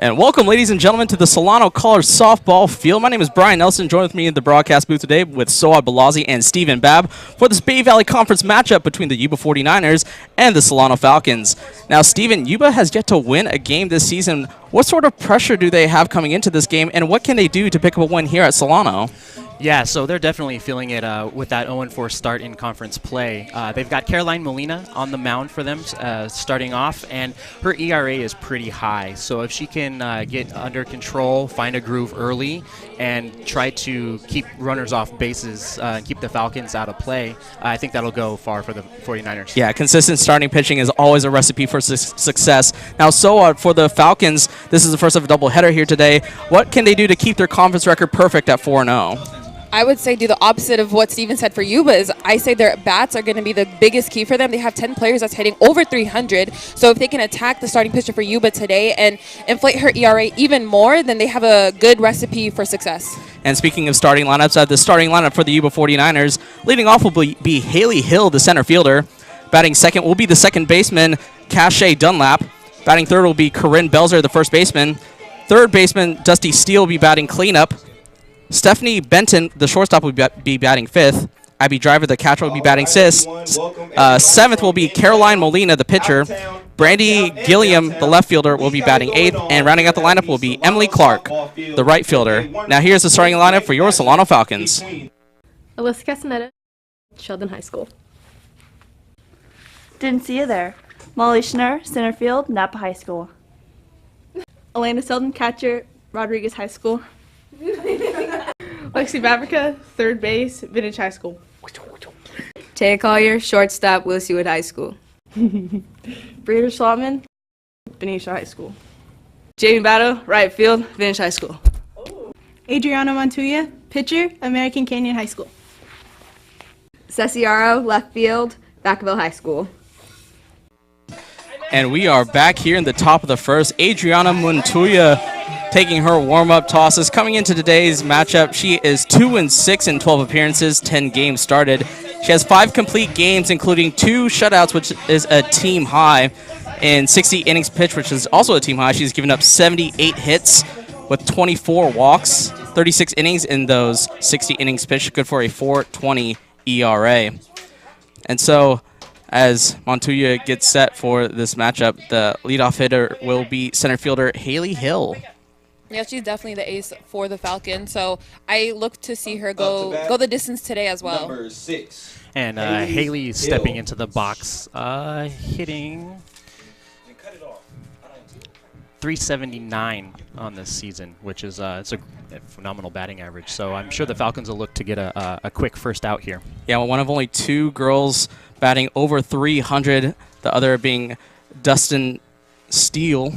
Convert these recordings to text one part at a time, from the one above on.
And welcome, ladies and gentlemen, to the Solano College softball field. My name is Brian Nelson. Joined with me in the broadcast booth today with Soad Balazi and Stephen Babb for this Bay Valley Conference matchup between the Yuba 49ers and the Solano Falcons. Now, Stephen, Yuba has yet to win a game this season. What sort of pressure do they have coming into this game, and what can they do to pick up a win here at Solano? Yeah, so they're definitely feeling it with that 0-4 start in conference play. They've got Caroline Molina on the mound for them starting off, and her ERA is pretty high. So if she can get under control, find a groove early, and try to keep runners off bases, keep the Falcons out of play, I think that'll go far for the 49ers. Yeah, consistent starting pitching is always a recipe for success. Now, for the Falcons, this is the first of a doubleheader here today. What can they do to keep their conference record perfect at 4-0? I would say do the opposite of what Steven said for Yuba. Is I say their bats are going to be the biggest key for them. They have 10 players that's hitting over 300. So if they can attack the starting pitcher for Yuba today and inflate her ERA even more, then they have a good recipe for success. And speaking of starting lineups, the starting lineup for the Yuba 49ers, leading off will be Haley Hill, the center fielder. Batting second will be the second baseman, Cache Dunlap. Batting third will be Corinne Belzer, the first baseman. Third baseman, Dusty Steele, will be batting cleanup. Stephanie Benton, the shortstop, will be batting fifth. Abby Driver, the catcher, will be batting sixth. Seventh will be Caroline Molina, the pitcher. Brandy Gilliam, the left fielder, will be batting eighth. And rounding out the lineup will be Emily Clark, the right fielder. Now here's the starting lineup for your Solano Falcons. Alyssa Castaneda, Sheldon High School. Didn't see you there. Molly Schnurr, center field, Napa High School. Alaena Selden, catcher, Rodriguez High School. Vavricka, third base, Vintage High School. Teiya Collier, shortstop, Willseywood High School. Brianna Schlattman, Benicia High School. Jamie Battle, right field, Vintage High School. Adriana Montuya, pitcher, American Canyon High School. Ceciaro, left field, Vacaville High School. And we are back here in the top of the first. Adriana Montuya taking her warm-up tosses. Coming into today's matchup, she is 2-6 in 12 appearances, 10 games started. She has 5 complete games, including 2 shutouts, which is a team high, and 60 innings pitched, which is also a team high. She's given up 78 hits with 24 walks, 36 innings in those 60 innings pitched, good for a 4.20 ERA. And so, as Montuya gets set for this matchup, the leadoff hitter will be center fielder Haley Hill. Yeah, she's definitely the ace for the Falcons. So I look to see her go the distance today as well. Number 6. And Haley stepping into the box, hitting 379 on this season, which is it's a phenomenal batting average. So I'm sure the Falcons will look to get a quick first out here. Yeah, well, one of only 2 girls batting over 300, the other being Dustin Steele,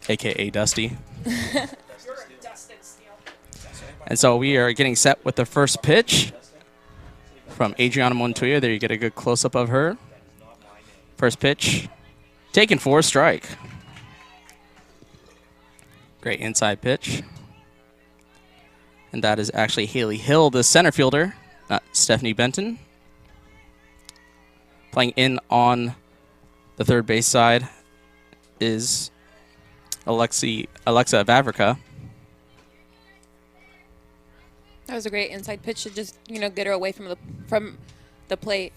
a.k.a. Dusty. And so we are getting set with the first pitch from Adriana Montuya. There you get a good close-up of her. First pitch, taken for a strike. Great inside pitch. And that is actually Haley Hill, the center fielder, not Stephanie Benton. Playing in on the third base side is Alyssa Vavricka. That was a great inside pitch to just get her away from the plate.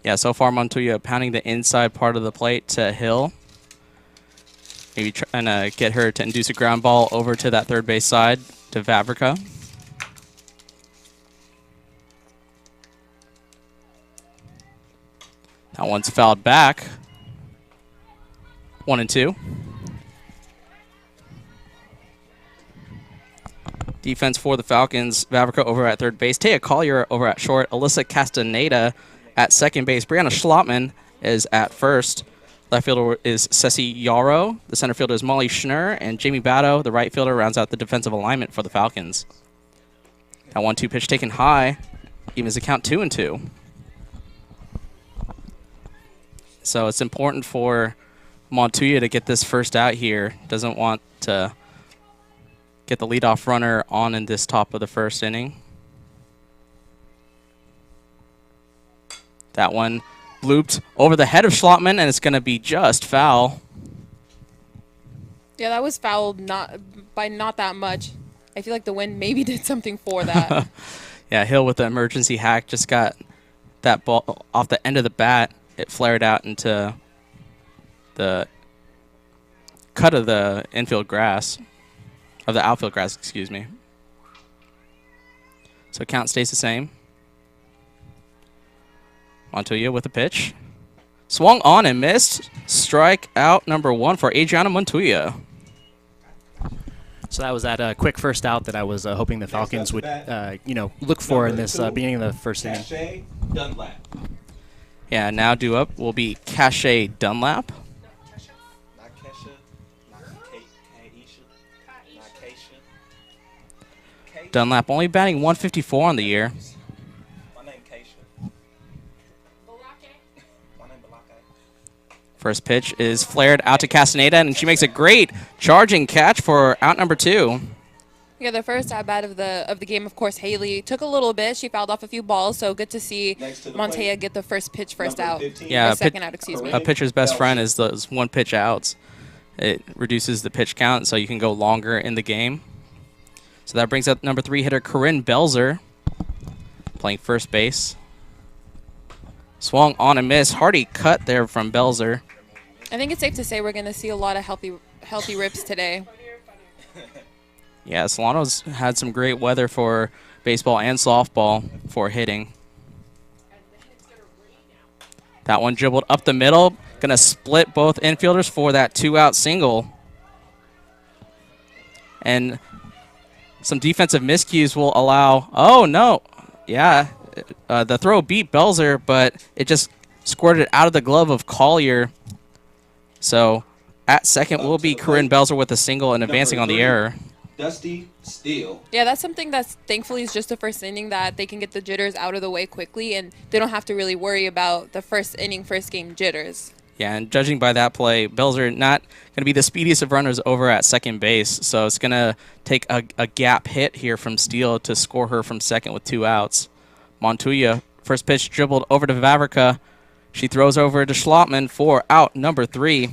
Yeah, so far Montuya pounding the inside part of the plate to Hill. Maybe trying to get her to induce a ground ball over to that third base side to Vavricka. That one's fouled back. 1-2. Defense for the Falcons, Vavricka over at third base, Teiya Collier over at short, Alyssa Castaneda at second base, Brianna Schlattman is at first. Left fielder is Ceciaro, the center fielder is Molly Schnurr, and Jamie Batto, the right fielder, rounds out the defensive alignment for the Falcons. That 1-2 pitch taken high, evens the count 2-2. So it's important for Montuya to get this first out here. Doesn't want to get the leadoff runner on in this top of the first inning. That one blooped over the head of Schlattman, and it's going to be just foul. Yeah, that was fouled not that much. I feel like the wind maybe did something for that. Yeah, Hill with the emergency hack just got that ball off the end of the bat. It flared out into the cut of the infield grass, of the outfield grass, excuse me. So count stays the same. Montuya with a pitch. Swung on and missed. Strike out number 1 for Adriana Montuya. So that was that quick first out that I was hoping the Falcons would, look for in this beginning of the first inning. Yeah, now due up will be Cache Dunlap. Dunlap only batting 154 on the year. First pitch is flared out to Castaneda, and she makes a great charging catch for out number 2. Yeah, the first at bat of the game, of course, Haley took a little bit. She fouled off a few balls, so good to see Montuya get the first pitch first out. Yeah, second out, excuse me. A pitcher's best friend is those one pitch outs. It reduces the pitch count, so you can go longer in the game. So that brings up number 3 hitter Corinne Belzer, playing first base. Swung on and missed. Hardy cut there from Belzer. I think it's safe to say we're going to see a lot of healthy rips today. Yeah, Solano's had some great weather for baseball and softball for hitting. That one dribbled up the middle. Going to split both infielders for that 2-out single. And some defensive miscues will allow... Oh, no. Yeah, the throw beat Belzer, but it just squirted out of the glove of Collier. So at second will be Corinne Belzer with a single and advancing on the error. Dusty Steele. Yeah, that's something that's thankfully is just the first inning, that they can get the jitters out of the way quickly and they don't have to really worry about the first inning, first game jitters. Yeah, and judging by that play, Belzer not going to be the speediest of runners over at second base, so it's going to take a gap hit here from Steele to score her from second with 2 outs. Montuya, first pitch dribbled over to Vavricka. She throws over to Schlattman for out number 3.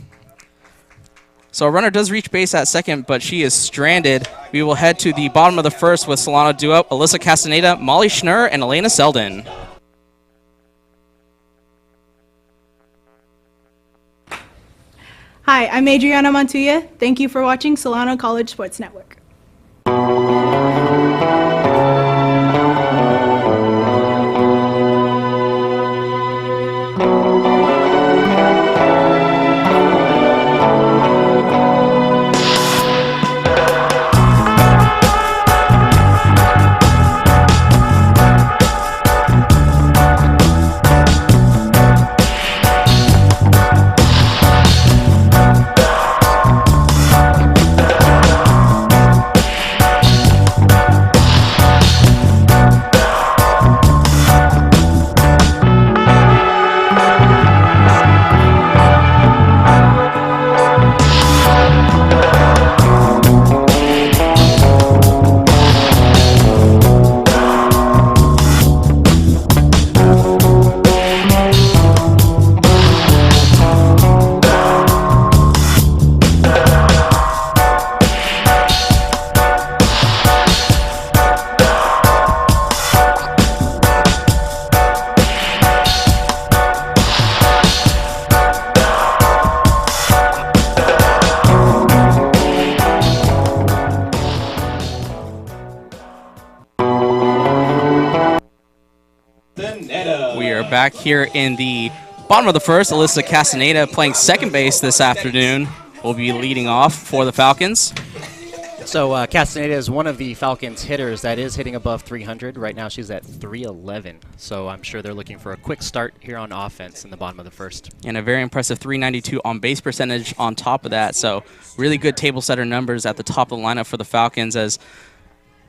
So a runner does reach base at second, but she is stranded. We will head to the bottom of the first with Solano duo Alyssa Castaneda, Molly Schnurr, and Alaena Selden. Hi, I'm Adriana Montuya. Thank you for watching Solano College Sports Network. Back here in the bottom of the first, Alyssa Castaneda playing second base this afternoon will be leading off for the Falcons. So Castaneda is one of the Falcons hitters that is hitting above 300. Right now she's at 311. So I'm sure they're looking for a quick start here on offense in the bottom of the first. And a very impressive 392 on base percentage on top of that. So really good table setter numbers at the top of the lineup for the Falcons as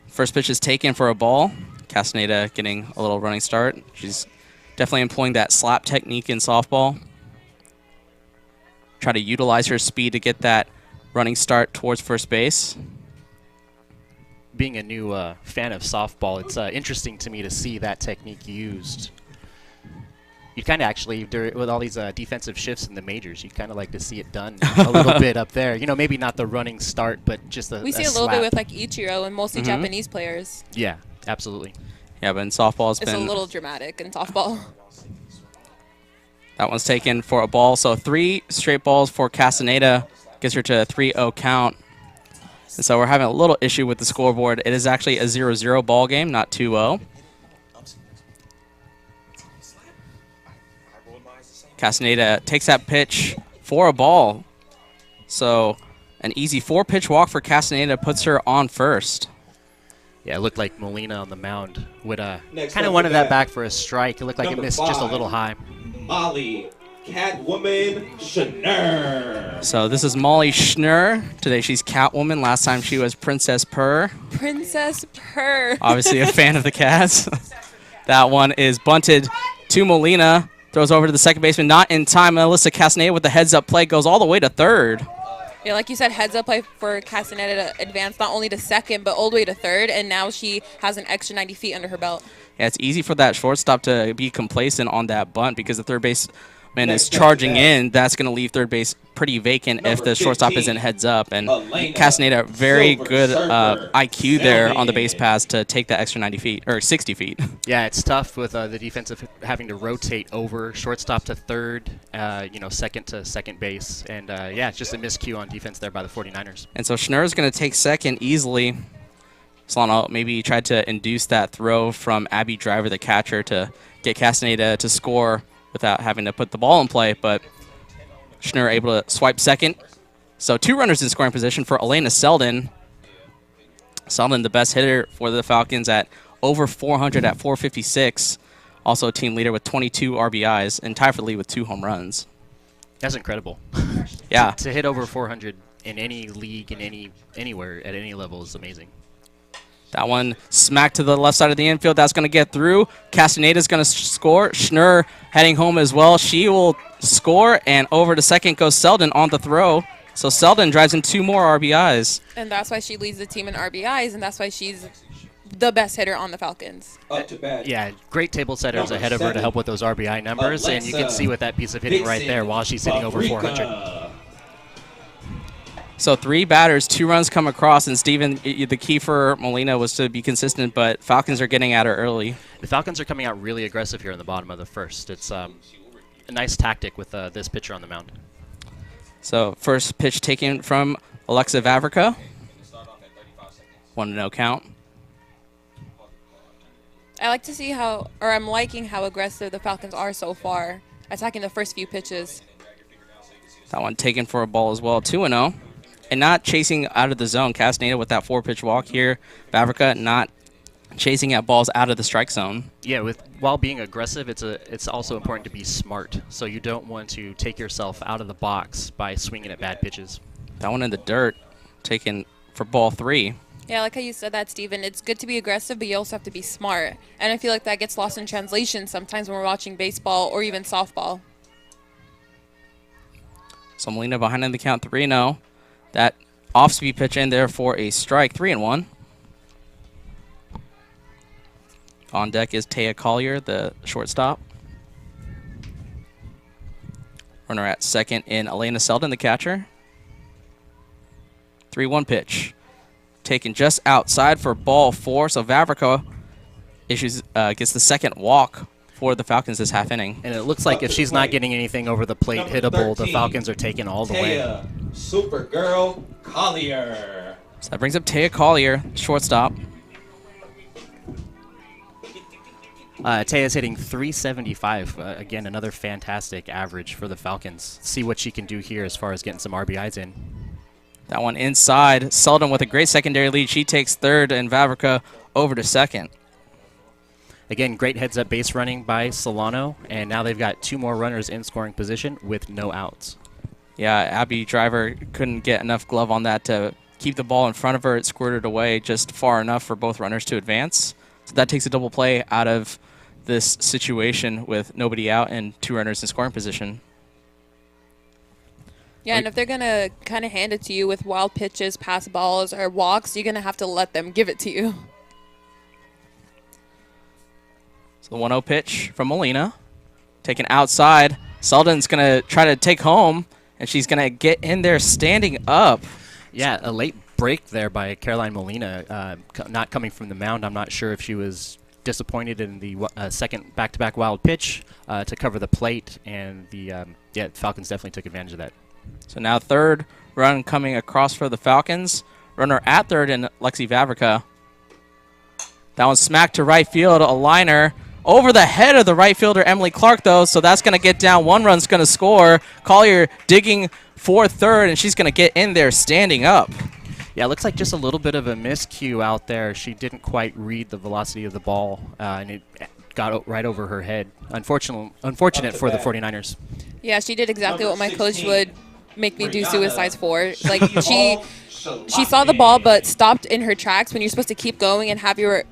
first pitch is taken for a ball. Castaneda getting a little running start. She's definitely employing that slap technique in softball. Try to utilize her speed to get that running start towards first base. Being a new fan of softball, it's interesting to me to see that technique used. You kind of actually, with all these defensive shifts in the majors, you kind of like to see it done a little bit up there. You know, maybe not the running start, but just a We see a little bit with like Ichiro and mostly Japanese players. Yeah, absolutely. Yeah, but in softball, it's a little dramatic in softball. That one's taken for a ball. So 3 straight balls for Castaneda gets her to a 3-0 count. And so we're having a little issue with the scoreboard. It is actually a 0-0 ball game, not 2-0. Castaneda takes that pitch for a ball. So an easy 4-pitch walk for Castaneda puts her on first. Yeah, it looked like Molina on the mound would kind of wanted that back for a strike. It looked like it missed just a little high. Molly Catwoman Schnurr. So this is Molly Schnurr. Today she's Catwoman. Last time she was Princess Purr. Princess Purr. Obviously a fan of the Cats. That one is bunted to Molina. Throws over to the second baseman, not in time. Alyssa Castaneda with the heads-up play goes all the way to third. Yeah, like you said, heads-up play for Castaneda to advance not only to second, but all the way to third, and now she has an extra 90 feet under her belt. Yeah, it's easy for that shortstop to be complacent on that bunt because the third baseman is charging in. That's going to leave third base pretty vacant if the shortstop isn't heads up. And Castaneda, very good IQ there on the base pass to take that extra 90 feet, or 60 feet. Yeah, it's tough with the defensive having to rotate over shortstop to third, second to second base. And, yeah, it's just a miscue on defense there by the 49ers. And so Schnurr is going to take second easily. Solano maybe tried to induce that throw from Abby Driver, the catcher, to get Castaneda to score without having to put the ball in play, but Schnurr able to swipe second. So 2 runners in scoring position for Alaena Selden. Selden, the best hitter for the Falcons at over 400 at 456. Also a team leader with 22 RBIs and tied for the lead with 2 home runs. That's incredible. Yeah. to hit over 400 in any league, in anywhere, at any level is amazing. That one smacked to the left side of the infield. That's going to get through. Castaneda's going to score. Schnurr heading home as well. She will score, and over to second goes Selden on the throw. So Selden drives in 2 more RBIs. And that's why she leads the team in RBIs, and that's why she's the best hitter on the Falcons. Up to bat. Yeah, great table setters ahead of her to help with those RBI numbers, and you can see with that piece of hitting right there while she's hitting over 400. So 3 batters, 2 runs come across, and Steven, the key for Molina was to be consistent, but Falcons are getting at her early. The Falcons are coming out really aggressive here in the bottom of the first. It's a nice tactic with this pitcher on the mound. So first pitch taken from Alexa Vavricka. 1-0 count. I'm liking how aggressive the Falcons are so far, attacking the first few pitches. That one taken for a ball as well, 2-0. And not chasing out of the zone. Castaneda with that 4-pitch walk here. Vavricka not chasing at balls out of the strike zone. Yeah, while being aggressive, it's also important to be smart. So you don't want to take yourself out of the box by swinging at bad pitches. That one in the dirt, taken for ball 3. Yeah, like how you said that, Steven. It's good to be aggressive, but you also have to be smart. And I feel like that gets lost in translation sometimes when we're watching baseball or even softball. So Molina behind in the count, 3-0. That off-speed pitch in there for a strike, 3-1. On deck is Teiya Collier, the shortstop. Runner at second in Alaena Selden, the catcher. 3-1 pitch. Taken just outside for ball 4. So Vavricka gets the second walk for the Falcons this half inning. And it looks like if she's not getting anything over the plate hittable, the Falcons are taking all the way. Supergirl Collier. So that brings up Teiya Collier, shortstop. Teiya's hitting 375. Again, another fantastic average for the Falcons. See what she can do here as far as getting some RBIs in. That one inside. Selden with a great secondary lead. She takes third, and Vavricka over to second. Again, great heads-up base running by Solano, and now they've got 2 more runners in scoring position with no outs. Yeah, Abby Driver couldn't get enough glove on that to keep the ball in front of her. It squirted away just far enough for both runners to advance. So that takes a double play out of this situation with nobody out and 2 runners in scoring position. Yeah, and if they're going to kind of hand it to you with wild pitches, pass balls, or walks, you're going to have to let them give it to you. So the 1-0 pitch from Molina. Taken outside. Selden's going to try to take home, and she's going to get in there standing up. Yeah, a late break there by Caroline Molina, not coming from the mound. I'm not sure if she was disappointed in the second back-to-back wild pitch to cover the plate, and the Falcons definitely took advantage of that. So now third run coming across for the Falcons. Runner at third in Lexi Vavricka. That one smacked to right field, a liner over the head of the right fielder, Emily Clark, though, so that's going to get down. One run's going to score. Collier digging for third, and she's going to get in there standing up. Yeah, it looks like just a little bit of a miscue out there. She didn't quite read the velocity of the ball, and it got right over her head. Unfortunate for the 49ers. Yeah, she did exactly what my coach would make me do suicides for. Like, she saw the ball but stopped in her tracks when you're supposed to keep going and have you're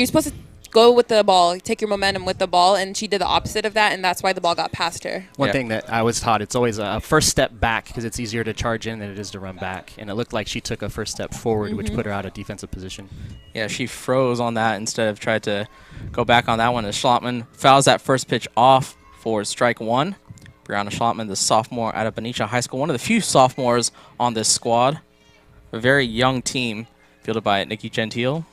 supposed to go with the ball, take your momentum with the ball, and she did the opposite of that, and that's why the ball got past her. One thing that I was taught, it's always a first step back because it's easier to charge in than it is to run back, and it looked like she took a first step forward, which put her out of defensive position. Yeah, she froze on that instead of tried to go back on that one as Schlattman fouls that first pitch off for strike one. Brianna Schlattman, the sophomore out of Benicia High School, one of the few sophomores on this squad. A very young team fielded by Nikki Gentile.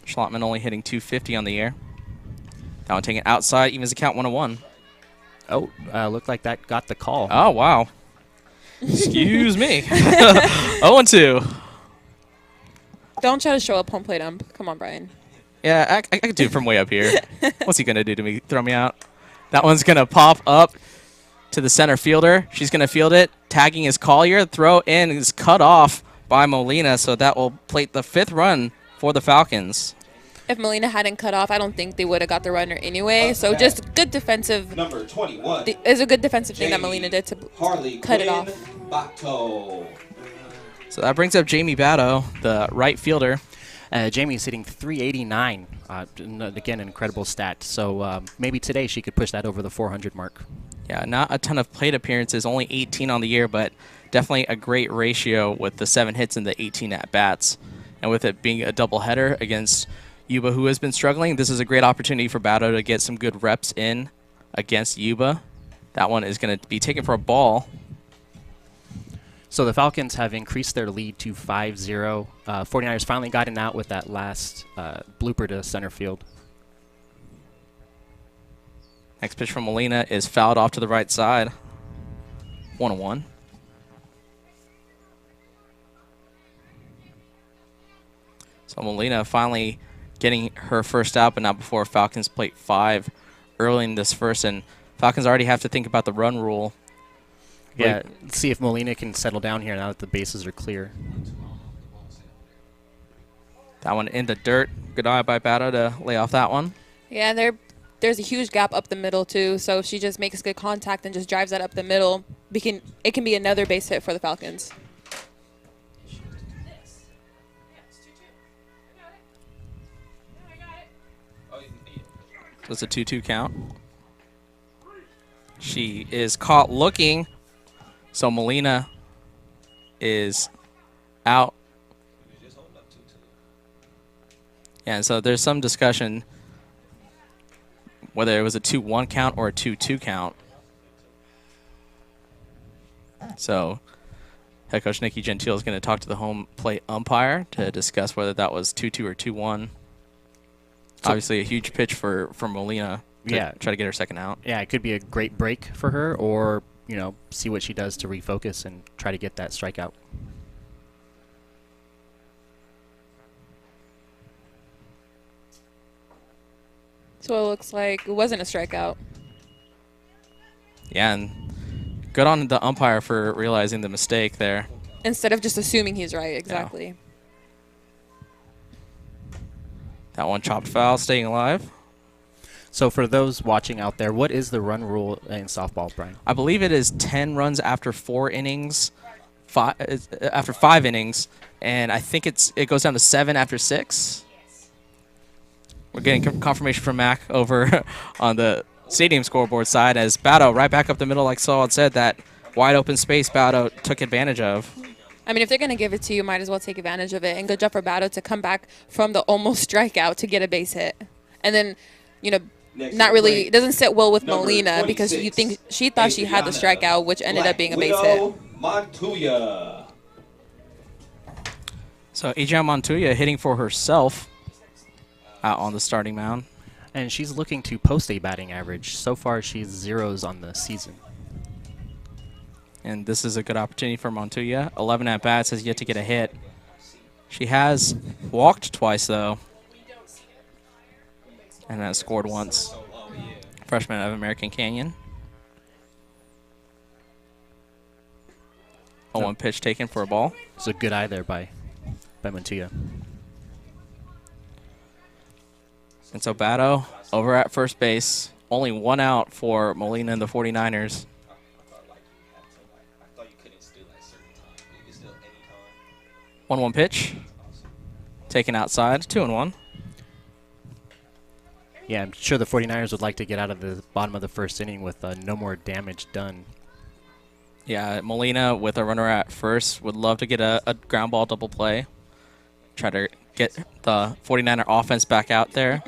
Schlattman only hitting 250 on the year. That one taken outside, evens the count 1-1. Oh, looked like that got the call. Oh, wow. Excuse me. 0-2. Don't try to show up home plate ump. Come on, Brian. Yeah, I could do it from way up here. What's he going to do to me? Throw me out? That one's going to pop up to the center fielder. She's going to field it. Tagging is Collier. Throw in is cut off by Molina, so that will plate the fifth run for the Falcons. If Molina hadn't cut off, I don't think they would have got the runner anyway. So just good defensive. Number 21. Is a good defensive thing that Molina did to cut it off. Bato. So that brings up Jamie Batto, the right fielder. Jamie's hitting 389. Again, an incredible stat. So maybe today she could push that over the 400 mark. Yeah, not a ton of plate appearances, only 18 on the year, but definitely a great ratio with the 7 hits and the 18 at-bats. And with it being a doubleheader against Yuba, who has been struggling, this is a great opportunity for Batto to get some good reps in against Yuba. That one is going to be taken for a ball. So the Falcons have increased their lead to 5-0. 49ers finally got an out with that last blooper to center field. Next pitch from Molina is fouled off to the right side. 1-1. So Molina finally getting her first out, but not before Falcons plate 5 early in this first, and Falcons already have to think about the run rule. Yeah, let's see if Molina can settle down here now that the bases are clear. That one in the dirt. Good eye by Batto to lay off that one. Yeah, there's a huge gap up the middle, too, so if she just makes good contact and just drives that up the middle, it can be another base hit for the Falcons. So it's a 2-2 count. She is caught looking, so Molina is out. Yeah, and so there's some discussion whether it was a 2-1 count or a 2-2 count. So head coach Nikki Gentile is going to talk to the home plate umpire to discuss whether that was 2-2 or 2-1. Obviously a huge pitch for Molina to try to get her second out. Yeah, it could be a great break for her, or, you know, see what she does to refocus and try to get that strikeout. So it looks like it wasn't a strikeout. Yeah, and good on the umpire for realizing the mistake there. Instead of just assuming he's right, exactly. Yeah. That one chopped foul, staying alive. So for those watching out there, what is the run rule in softball, Brian? I believe it is 10 runs after 4 innings, after 5 innings, and I think it goes down to 7 after 6. We're getting confirmation from Mac over on the stadium scoreboard side as Batto right back up the middle, like Saul had said, that wide open space Batto took advantage of I mean, if they're going to give it to you, might as well take advantage of it. And good job for Battle to come back from the almost strikeout to get a base hit. And then, you know, not really, it doesn't sit well with Molina because you think she thought she had the strikeout, which ended up being a base hit. Montuya. So Adriana Montuya hitting for herself out on the starting mound. And she's looking to post a batting average. So far, she's zeros on the season. And this is a good opportunity for Montuya. 11 at-bats, has yet to get a hit. She has walked twice, though. And has scored once. Freshman of American Canyon. 0-1 pitch taken for a ball. It's a good eye there by Montuya. And so Batto over at first base. Only one out for Molina and the 49ers. 1-1 pitch. Taken outside. 2-1. Yeah, I'm sure the 49ers would like to get out of the bottom of the first inning with no more damage done. Yeah, Molina with a runner at first would love to get a ground ball double play. Try to get the 49er offense back out there.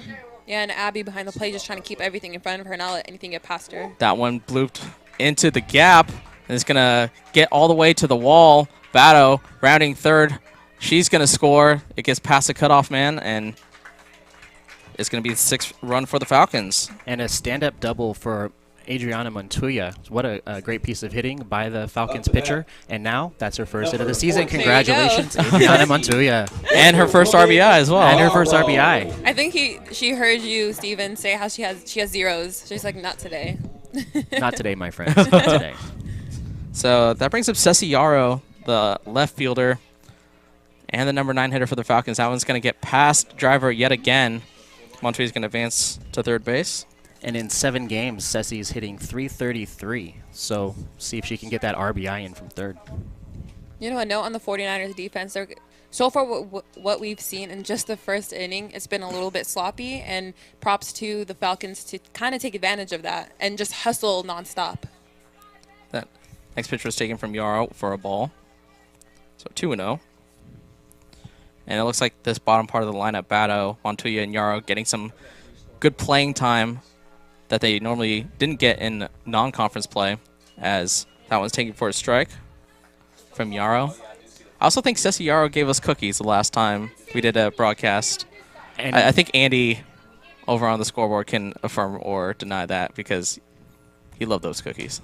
Yeah, and Abby behind the plate just trying to keep everything in front of her, not let anything get past her. That one blooped into the gap. And it's going to get all the way to the wall. Batto rounding third. She's going to score. It gets past the cutoff man, and it's going to be the 6th run for the Falcons. And a stand-up double for Adriana Montuya. What a great piece of hitting by the Falcons pitcher. And now that's her first hit of the season. Congratulations, Adriana Montuya. And her first RBI as well. And her first RBI. I think she heard you, Steven, say how she has zeros. She's like, not today. Not today, my friends. Not today. So that brings up Ceci Yarrow, the left fielder, and the number 9 hitter for the Falcons. That one's going to get past Driver yet again. Montuya's going to advance to third base. And in 7 games, Ceci's hitting .333. So see if she can get that RBI in from third. You know, a note on the 49ers defense. So far, what we've seen in just the first inning, it's been a little bit sloppy. And props to the Falcons to kind of take advantage of that and just hustle nonstop. That next pitch was taken from Yarrow for a ball. So 2-0. And it looks like this bottom part of the lineup, Batto, Montuya, and Yarrow getting some good playing time that they normally didn't get in non-conference play, as that one's taken for a strike from Yarrow. I also think Ceci Yarrow gave us cookies the last time we did a broadcast. And I think Andy over on the scoreboard can affirm or deny that because he loved those cookies.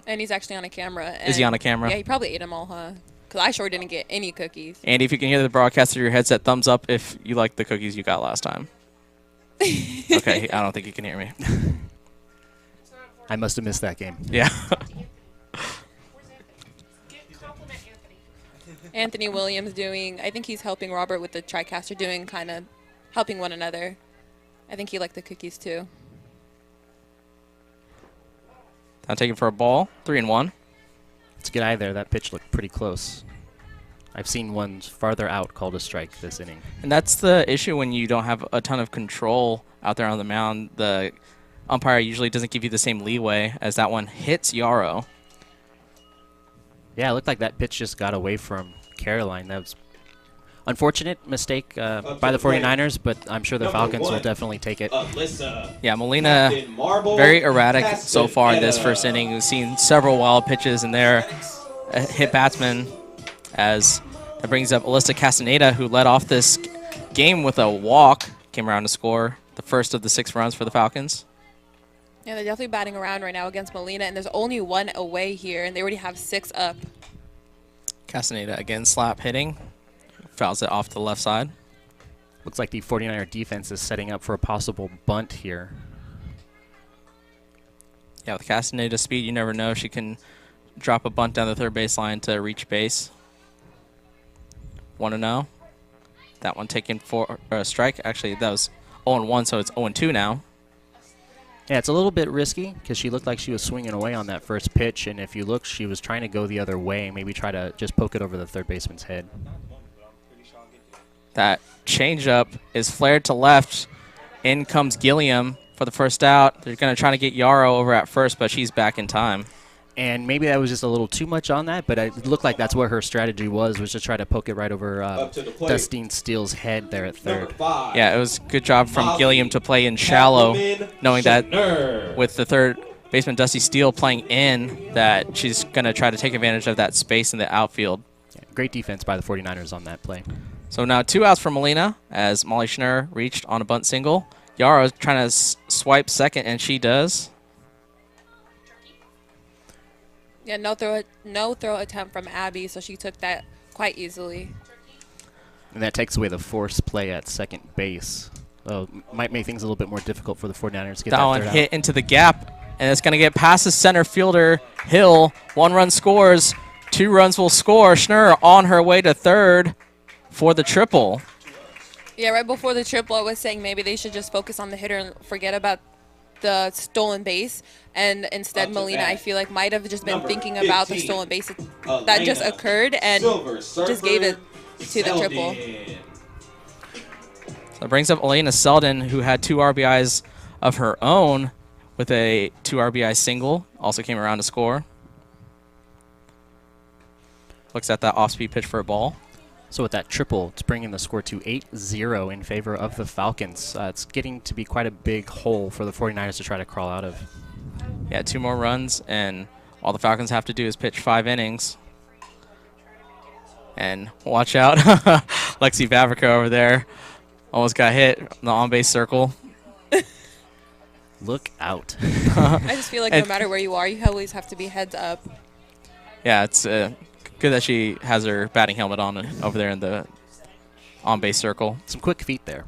And he's actually on a camera. Is he on a camera? Yeah, he probably ate them all, huh? Because I sure didn't get any cookies. Andy, if you can hear the broadcast through your headset, thumbs up if you like the cookies you got last time. Okay, I don't think you can hear me. I must have missed that game. Yeah. Anthony Williams I think he's helping Robert with the TriCaster, kind of helping one another. I think he liked the cookies too. I'm taking for a ball, 3-1. It's a good eye there. That pitch looked pretty close. I've seen ones farther out called a strike this inning. And that's the issue when you don't have a ton of control out there on the mound. The umpire usually doesn't give you the same leeway as that one hits Yarrow. Yeah, it looked like that pitch just got away from Caroline. That was unfortunate mistake by the 49ers, but I'm sure the Falcons will definitely take it. Alyssa. Yeah, Molina very erratic so far in this first inning. We've seen several wild pitches in there. Hit batsman, as that brings up Alyssa Castaneda, who led off this game with a walk, came around to score the first of the 6 runs for the Falcons. Yeah, they're definitely batting around right now against Molina, and there's only 1 away here, and they already have 6 up. Castaneda again slap hitting. Fouls it off to the left side. Looks like the 49er defense is setting up for a possible bunt here. Yeah, with Castaneda's speed, you never know. She can drop a bunt down the third baseline to reach base. 1-0. That one taken for a strike. Actually, that was 0-1, so it's 0-2 now. Yeah, it's a little bit risky because she looked like she was swinging away on that first pitch, and if you look, she was trying to go the other way, maybe try to just poke it over the third baseman's head. That changeup is flared to left. In comes Gilliam for the first out. They're going to try to get Yarrow over at first, but she's back in time. And maybe that was just a little too much on that, but it looked like that's what her strategy was to try to poke it right over Dustine Steele's head there at third. Yeah, it was a good job from Gilliam to play in shallow, knowing that with the third baseman Dusty Steele playing in, that she's going to try to take advantage of that space in the outfield. Yeah, great defense by the 49ers on that play. So now 2 outs for Alaena as Molly Schnurr reached on a bunt single. Yara trying to swipe second, and she does. Yeah, no throw attempt from Abby, so she took that quite easily. And that takes away the force play at second base. So might make things a little bit more difficult for the 49ers to get that one third hit out. into the gap, and it's going to get past the center fielder, Hill. 1 run scores. 2 runs will score. Schnurr on her way to third for the triple. Yeah, right before the triple, I was saying maybe they should just focus on the hitter and forget about the stolen base, and instead Molina, I feel like, might have just been thinking about the stolen base that just occurred and just gave it to the triple. So that brings up Alaena Selden, who had 2 RBIs of her own with a 2 RBI single. Also came around to score. Looks at that off-speed pitch for a ball. So with that triple, it's bringing the score to 8-0 in favor of the Falcons. It's getting to be quite a big hole for the 49ers to try to crawl out of. Yeah, 2 more runs, and all the Falcons have to do is pitch 5 innings. And watch out, Lexi Vavricka over there almost got hit in the on-base circle. Look out. I just feel like no matter where you are, you always have to be heads up. Yeah, it's good that she has her batting helmet on over there in the on-base circle. Some quick feet there.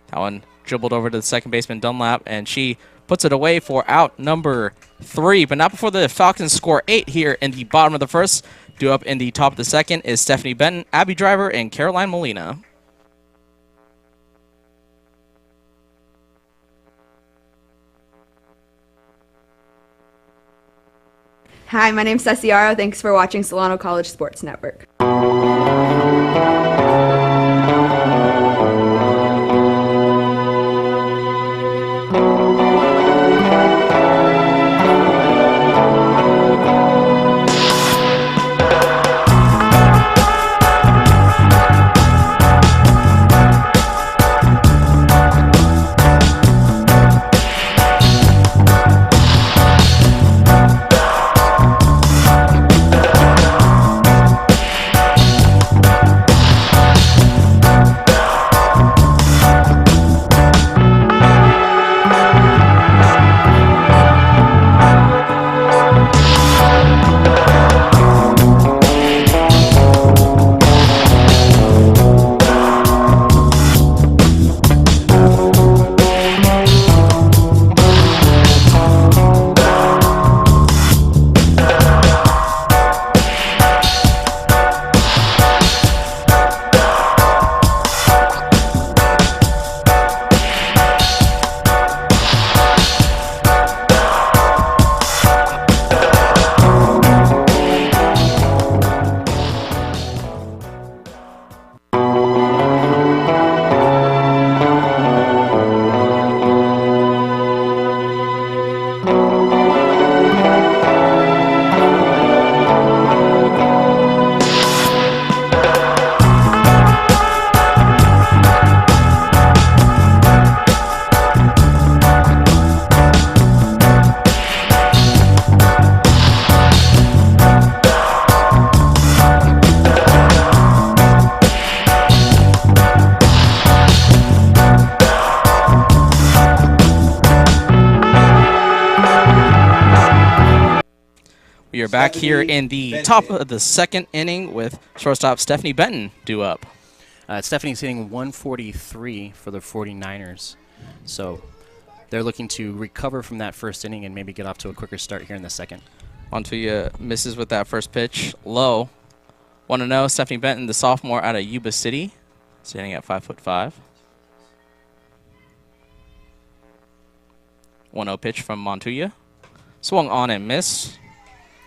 That one dribbled over to the second baseman Dunlap, and she puts it away for out number 3. But not before the Falcons score 8 here in the bottom of the first. Due up in the top of the second is Stephanie Benton, Abby Driver, and Caroline Molina. Hi, my name's Ceciara. Thanks for watching Solano College Sports Network. We are back here in the top of the second inning with shortstop Stephanie Benton due up. Stephanie's hitting 143 for the 49ers. So they're looking to recover from that first inning and maybe get off to a quicker start here in the second. Montuya misses with that first pitch. Low. 1-0. Stephanie Benton, the sophomore out of Yuba City, standing at 5'5". 1-0 pitch from Montuya. Swung on and missed.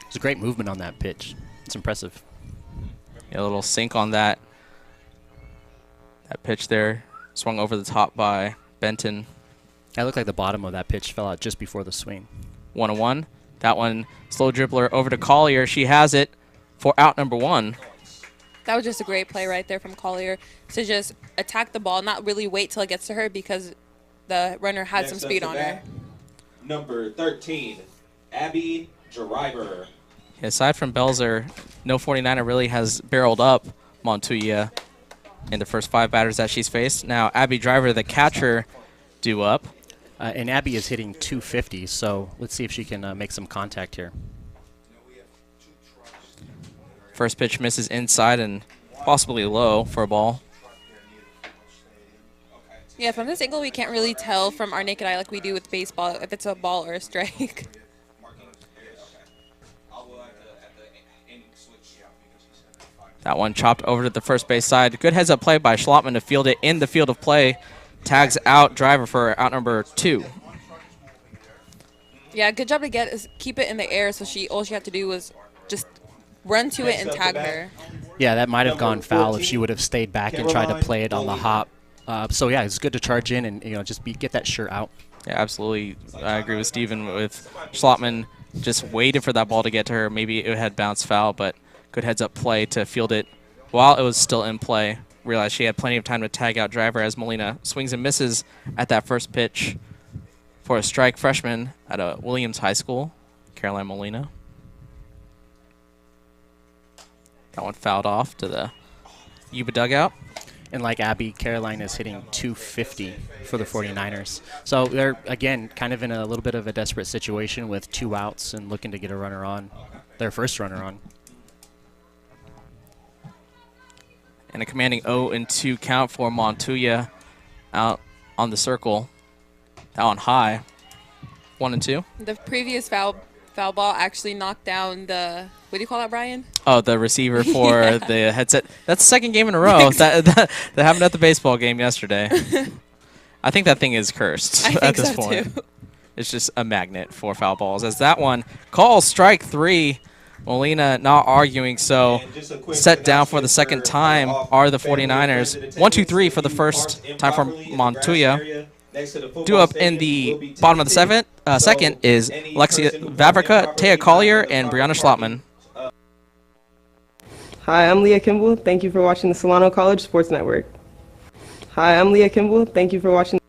It's a great movement on that pitch. It's impressive. Yeah, a little sink on that pitch there. Swung over the top by Benton. It looked like the bottom of that pitch fell out just before the swing. 1-1. That one, slow dribbler over to Collier. She has it for out number 1. That was just a great play right there from Collier to just attack the ball, not really wait till it gets to her because the runner had some speed on her. Number 13, Abby Driver. Yeah, aside from Belzer, no 49er really has barreled up Montuya in the first 5 batters that she's faced. Now, Abby Driver, the catcher, due up. And Abby is hitting 250, so let's see if she can make some contact here. First pitch misses inside and possibly low for a ball. Yeah, from this angle, we can't really tell from our naked eye like we do with baseball if it's a ball or a strike. That one chopped over to the first base side. Good heads-up play by Schlattman to field it in the field of play. Tags out Driver for out number 2. Yeah, good job to keep it in the air. So all she had to do was just run to it and tag her. Yeah, that might have gone foul if she would have stayed back and tried to play it on the hop. So yeah, it's good to charge in and just get that shirt out. Yeah, absolutely. I agree with Steven. With Schlattman just waited for that ball to get to her. Maybe it had bounced foul, but good heads-up play to field it while it was still in play. Realized she had plenty of time to tag out Driver as Molina swings and misses at that first pitch for a strike. Freshman at a Williams High School, Caroline Molina. That one fouled off to the Yuba dugout. And like Abby, Caroline is hitting 250 for the 49ers. So they're, again, kind of in a little bit of a desperate situation with 2 outs and looking to get a runner on, their first runner on. And a commanding 0-2 count for Montuya out on the circle. Out on high. 1-2. The previous foul ball actually knocked down the, what do you call that, Brian? Oh, the receiver for the headset. That's the second game in a row. that happened at the baseball game yesterday. I think that thing is cursed at this point. Too. It's just a magnet for foul balls. As that one calls strike 3. Molina not arguing, so set down for the second time are the 49ers. 1-2-3 for the first time for Montuya. Due up in the bottom of the second is Vavricka, Teiya Collier, and Brianna Schlattman. Hi, I'm Leah Kimble. Thank you for watching the Solano College Sports Network. Hi, I'm Leah Kimble. Thank you for watching.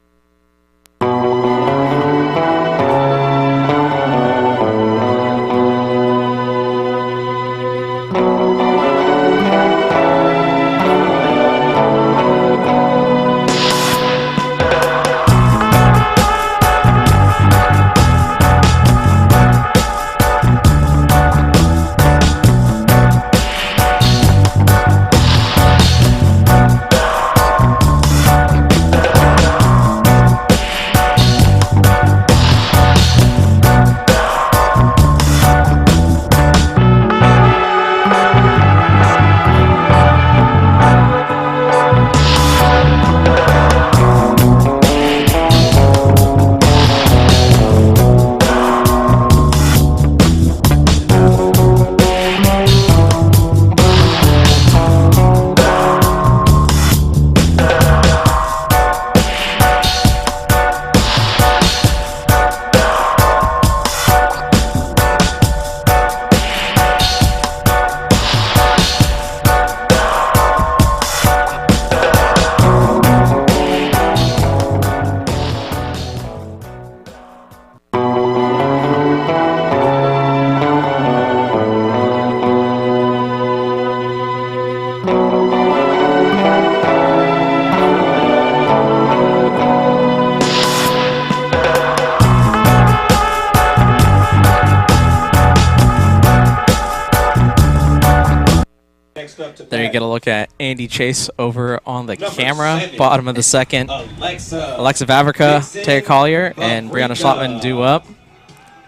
There you get a look at Andy Chase over on the camera, bottom of the second. Alyssa Vavricka, Teiya Collier, and Brianna Schlattman due up.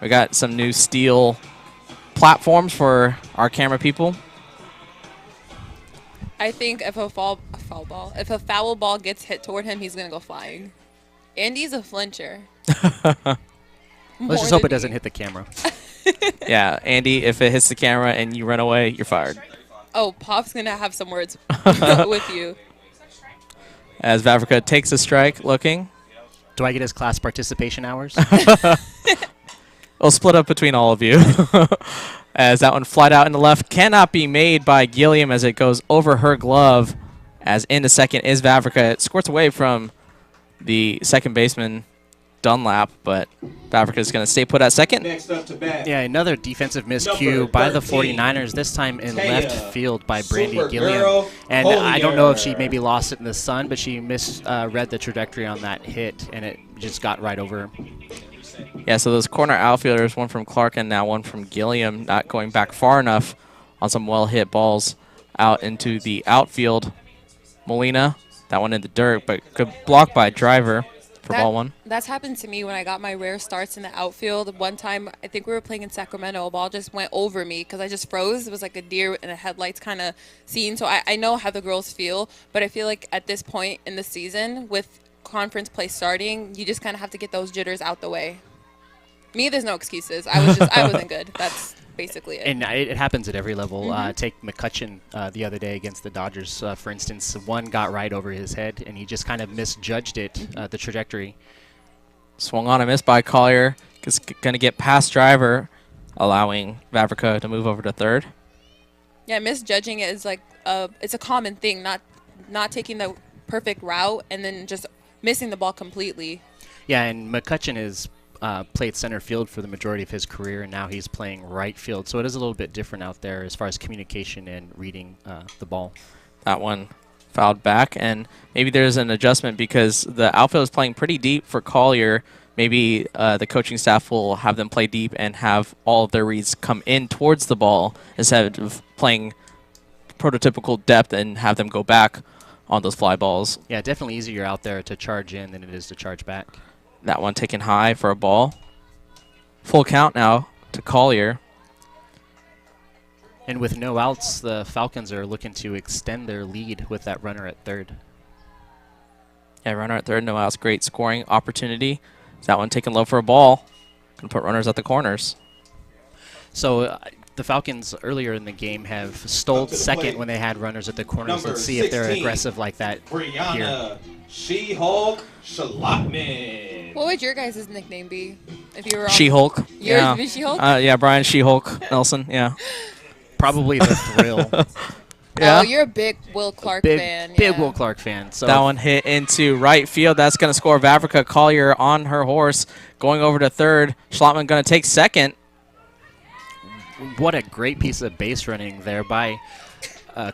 We got some new steel platforms for our camera people. I think if a foul ball gets hit toward him, he's gonna go flying. Andy's a flincher. Let's just hope it doesn't hit the camera. Yeah, Andy, if it hits the camera and you run away, you're fired. Oh, Pop's gonna have some words with you. As Vavricka takes a strike, looking. Do I get his class participation hours? We'll split up between all of you. As that one flied out in the left cannot be made by Gilliam as it goes over her glove. As into second is Vavricka. It squirts away from the second baseman, Dunlap, but Vavricka is going to stay put at second. Next up to bat. Yeah, another defensive miscue by the 49ers, this time in Teiya, left field by Brandy Supergirl Gilliam. And I don't know if she Collier. maybe lost it in the sun, but she misread the trajectory on that hit, and it just got right over her. Yeah, so those corner outfielders, one from Clark and now one from Gilliam, not going back far enough on some well-hit balls out into the outfield. Molina, that one in the dirt, but good block by Driver for ball one. That's happened to me when I got my rare starts in the outfield. One time, I think we were playing in Sacramento, a ball just went over me because I just froze. It was like a deer in the headlights kind of scene. So I know how the girls feel, but I feel like at this point in the season, with conference play starting, you just kind of have to get those jitters out the way. Me, there's no excuses. I wasn't good. That's basically it. And it happens at every level. Take McCutcheon the other day against the Dodgers, for instance. One got right over his head, and he just kind of misjudged it, the trajectory. Swung on and missed by Collier. Is going to get past Driver, allowing Vavricka to move over to third. Yeah, misjudging it is like it's a common thing, not taking the perfect route and then just missing the ball completely. Yeah, and McCutcheon is played center field for the majority of his career, and now he's playing right field. So it is a little bit different out there as far as communication and reading the ball. That one fouled back, and maybe there's an adjustment because the outfield is playing pretty deep for Collier. Maybe the coaching staff will have them play deep and have all of their reads come in towards the ball instead of playing prototypical depth and have them go back on those fly balls. Yeah, definitely easier out there to charge in than it is to charge back. That one taken high for a ball. Full count now to Collier. And with no outs, the Falcons are looking to extend their lead with that runner at third. Yeah, runner at third, no outs. Great scoring opportunity. That one taken low for a ball. Going to put runners at the corners. So the Falcons earlier in the game have stole second when they had runners at the corners. Let's see if they're aggressive like that Brianna here. Schlattman. What would your guys' nickname be if you were on? She-Hulk. Yours Yeah. would be She-Hulk? Yeah, Brian She-Hulk Nelson. Yeah. Probably the thrill. Yeah. Oh, you're a big Will Clark fan. Big yeah. Will Clark fan. So That one hit into right field. That's going to score Vavricka. Collier on her horse. Going over to third. Schlattman going to take second. what a great piece of base running there by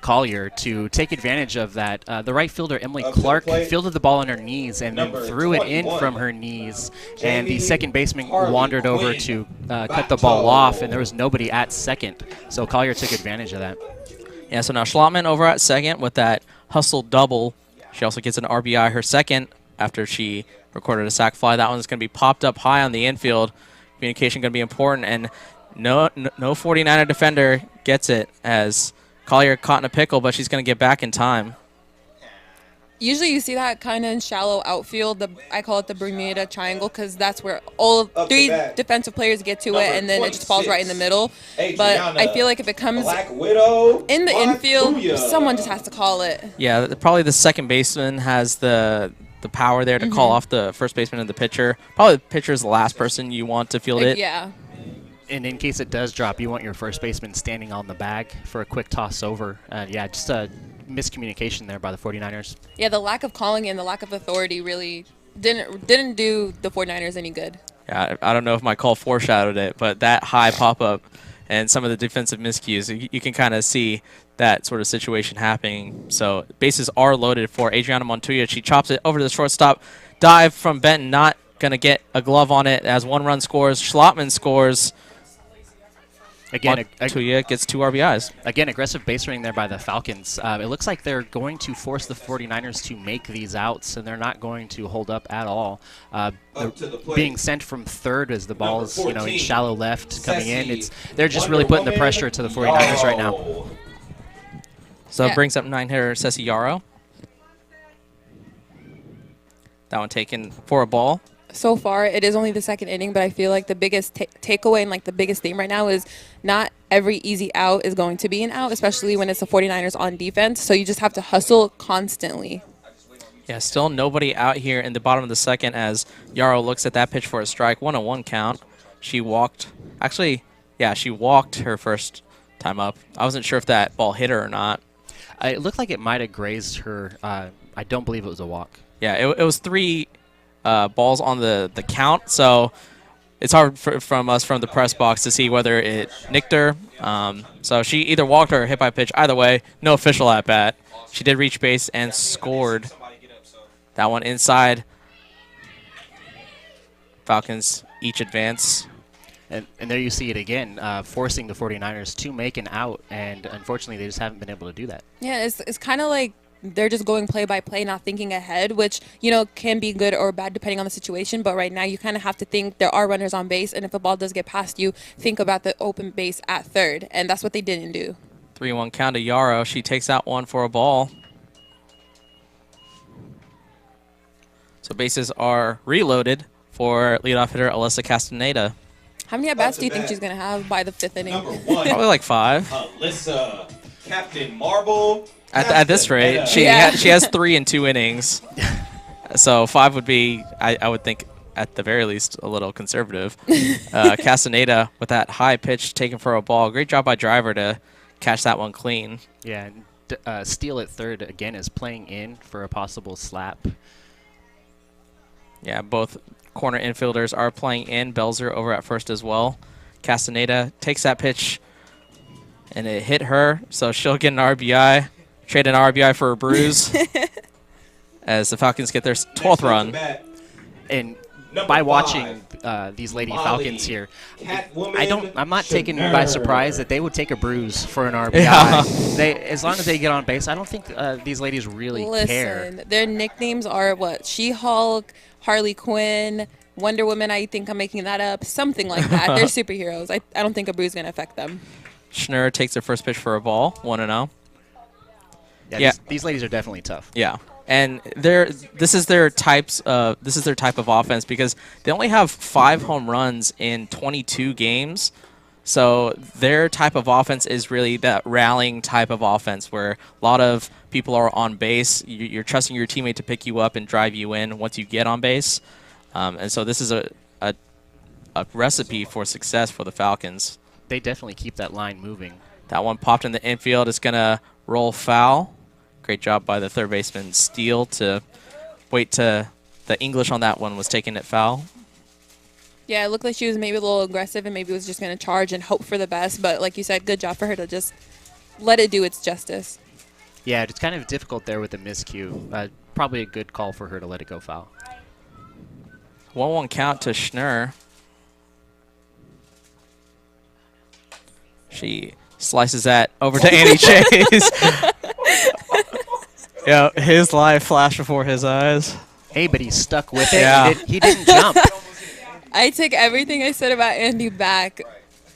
Collier to take advantage of that. The right fielder, Emily Clark, fielded the ball on her knees and then threw it in from her knees. And the second baseman wandered over to cut the ball off, and there was nobody at second. So Collier took advantage of that. Yeah, so now Schlattman over at second with that hustle double. She also gets an RBI, her second, after she recorded a sac fly. That one's going to be popped up high on the infield. Communication going to be important, and no 49er defender gets it as Collier caught in a pickle, but she's going to get back in time. Usually you see that kind of in shallow outfield. I call it the Bermuda Triangle because that's where all three defensive players get to it, and then it just falls right in the middle. But I feel like if it comes in the infield, someone just has to call it. Yeah, probably the second baseman has the power there to call off the first baseman and the pitcher. Probably the pitcher is the last person you want to field it. Yeah. And in case it does drop, you want your first baseman standing on the bag for a quick toss over. Yeah, just a miscommunication there by the 49ers. Yeah, the lack of calling and the lack of authority really didn't do the 49ers any good. Yeah, I don't know if my call foreshadowed it, but that high pop-up and some of the defensive miscues, you can kind of see that sort of situation happening. So bases are loaded for Adriana Montuya. She chops it over to the shortstop. Dive from Benton, not going to get a glove on it as one run scores. Schlattman scores. Again, Montuya gets 2 RBIs. Again, aggressive base running there by the Falcons. It looks like they're going to force the 49ers to make these outs, and they're not going to hold up at all. Being sent from third as the ball is, in shallow left coming in. They're just really putting the pressure to the 49ers right now. So it brings up 9-hitter Ceci Yarrow. That one taken for a ball. So far, it is only the second inning, but I feel like the biggest takeaway and like the biggest theme right now is not every easy out is going to be an out, especially when it's the 49ers on defense. So you just have to hustle constantly. Yeah, still nobody out here in the bottom of the second as Yarrow looks at that pitch for a strike. 1-1 count. She walked. Actually, yeah, she walked her first time up. I wasn't sure if that ball hit her or not. It looked like it might have grazed her. I don't believe it was a walk. Yeah, it was 3 balls on the count, so it's hard from us from the press box to see whether it nicked her. So she either walked or hit by pitch. Either way, no official at bat. She did reach base and scored. That one inside. Falcons each advance. And there you see it again, forcing the 49ers to make an out, and unfortunately they just haven't been able to do that. Yeah, it's kind of like they're just going play by play, not thinking ahead, which, can be good or bad depending on the situation. But right now you kind of have to think there are runners on base, and if a ball does get past you, think about the open base at third, and that's what they didn't do. 3-1 count to Yarrow. She takes that one for a ball. So bases are reloaded for leadoff hitter Alyssa Castaneda. How many at-bats do you think she's going to have by the 5th inning? Probably like 5. Alyssa, Captain Marble. At this rate, she has 3 in 2 innings. So 5 would be, I would think, at the very least, a little conservative. Castaneda with that high pitch taken for a ball. Great job by Driver to catch that one clean. Yeah, Steele at third, again, is playing in for a possible slap. Yeah, both corner infielders are playing in. Belzer over at first as well. Castaneda takes that pitch, and it hit her, so she'll get an RBI. Trade an RBI for a bruise as the Falcons get their 12th run. And by watching these Lady Falcons here, I'm not taken by surprise that they would take a bruise for an RBI. Yeah. As long as they get on base, I don't think these ladies really care. Their nicknames are what? She-Hulk, Harley Quinn, Wonder Woman. I think I'm making that up. Something like that. They're superheroes. I don't think a bruise is going to affect them. Schnurr takes their first pitch for a ball, 1-0. Yeah, these ladies are definitely tough. Yeah. And this is their type of offense because they only have 5 home runs in 22 games. So their type of offense is really that rallying type of offense where a lot of people are on base. You're trusting your teammate to pick you up and drive you in once you get on base. And so this is a recipe for success for the Falcons. They definitely keep that line moving. That one popped in the infield. It's going to roll foul. Great job by the third baseman, Steele, to wait to the English on that one was taking it foul. Yeah, it looked like she was maybe a little aggressive and maybe was just going to charge and hope for the best. But like you said, good job for her to just let it do its justice. Yeah, it's kind of difficult there with the miscue. Probably a good call for her to let it go foul. 1-1 count to Schnurr. She slices that over to Andy Chase. Yeah, his life flashed before his eyes. Hey, but he stuck with it. Yeah. He didn't jump. I take everything I said about Andy back.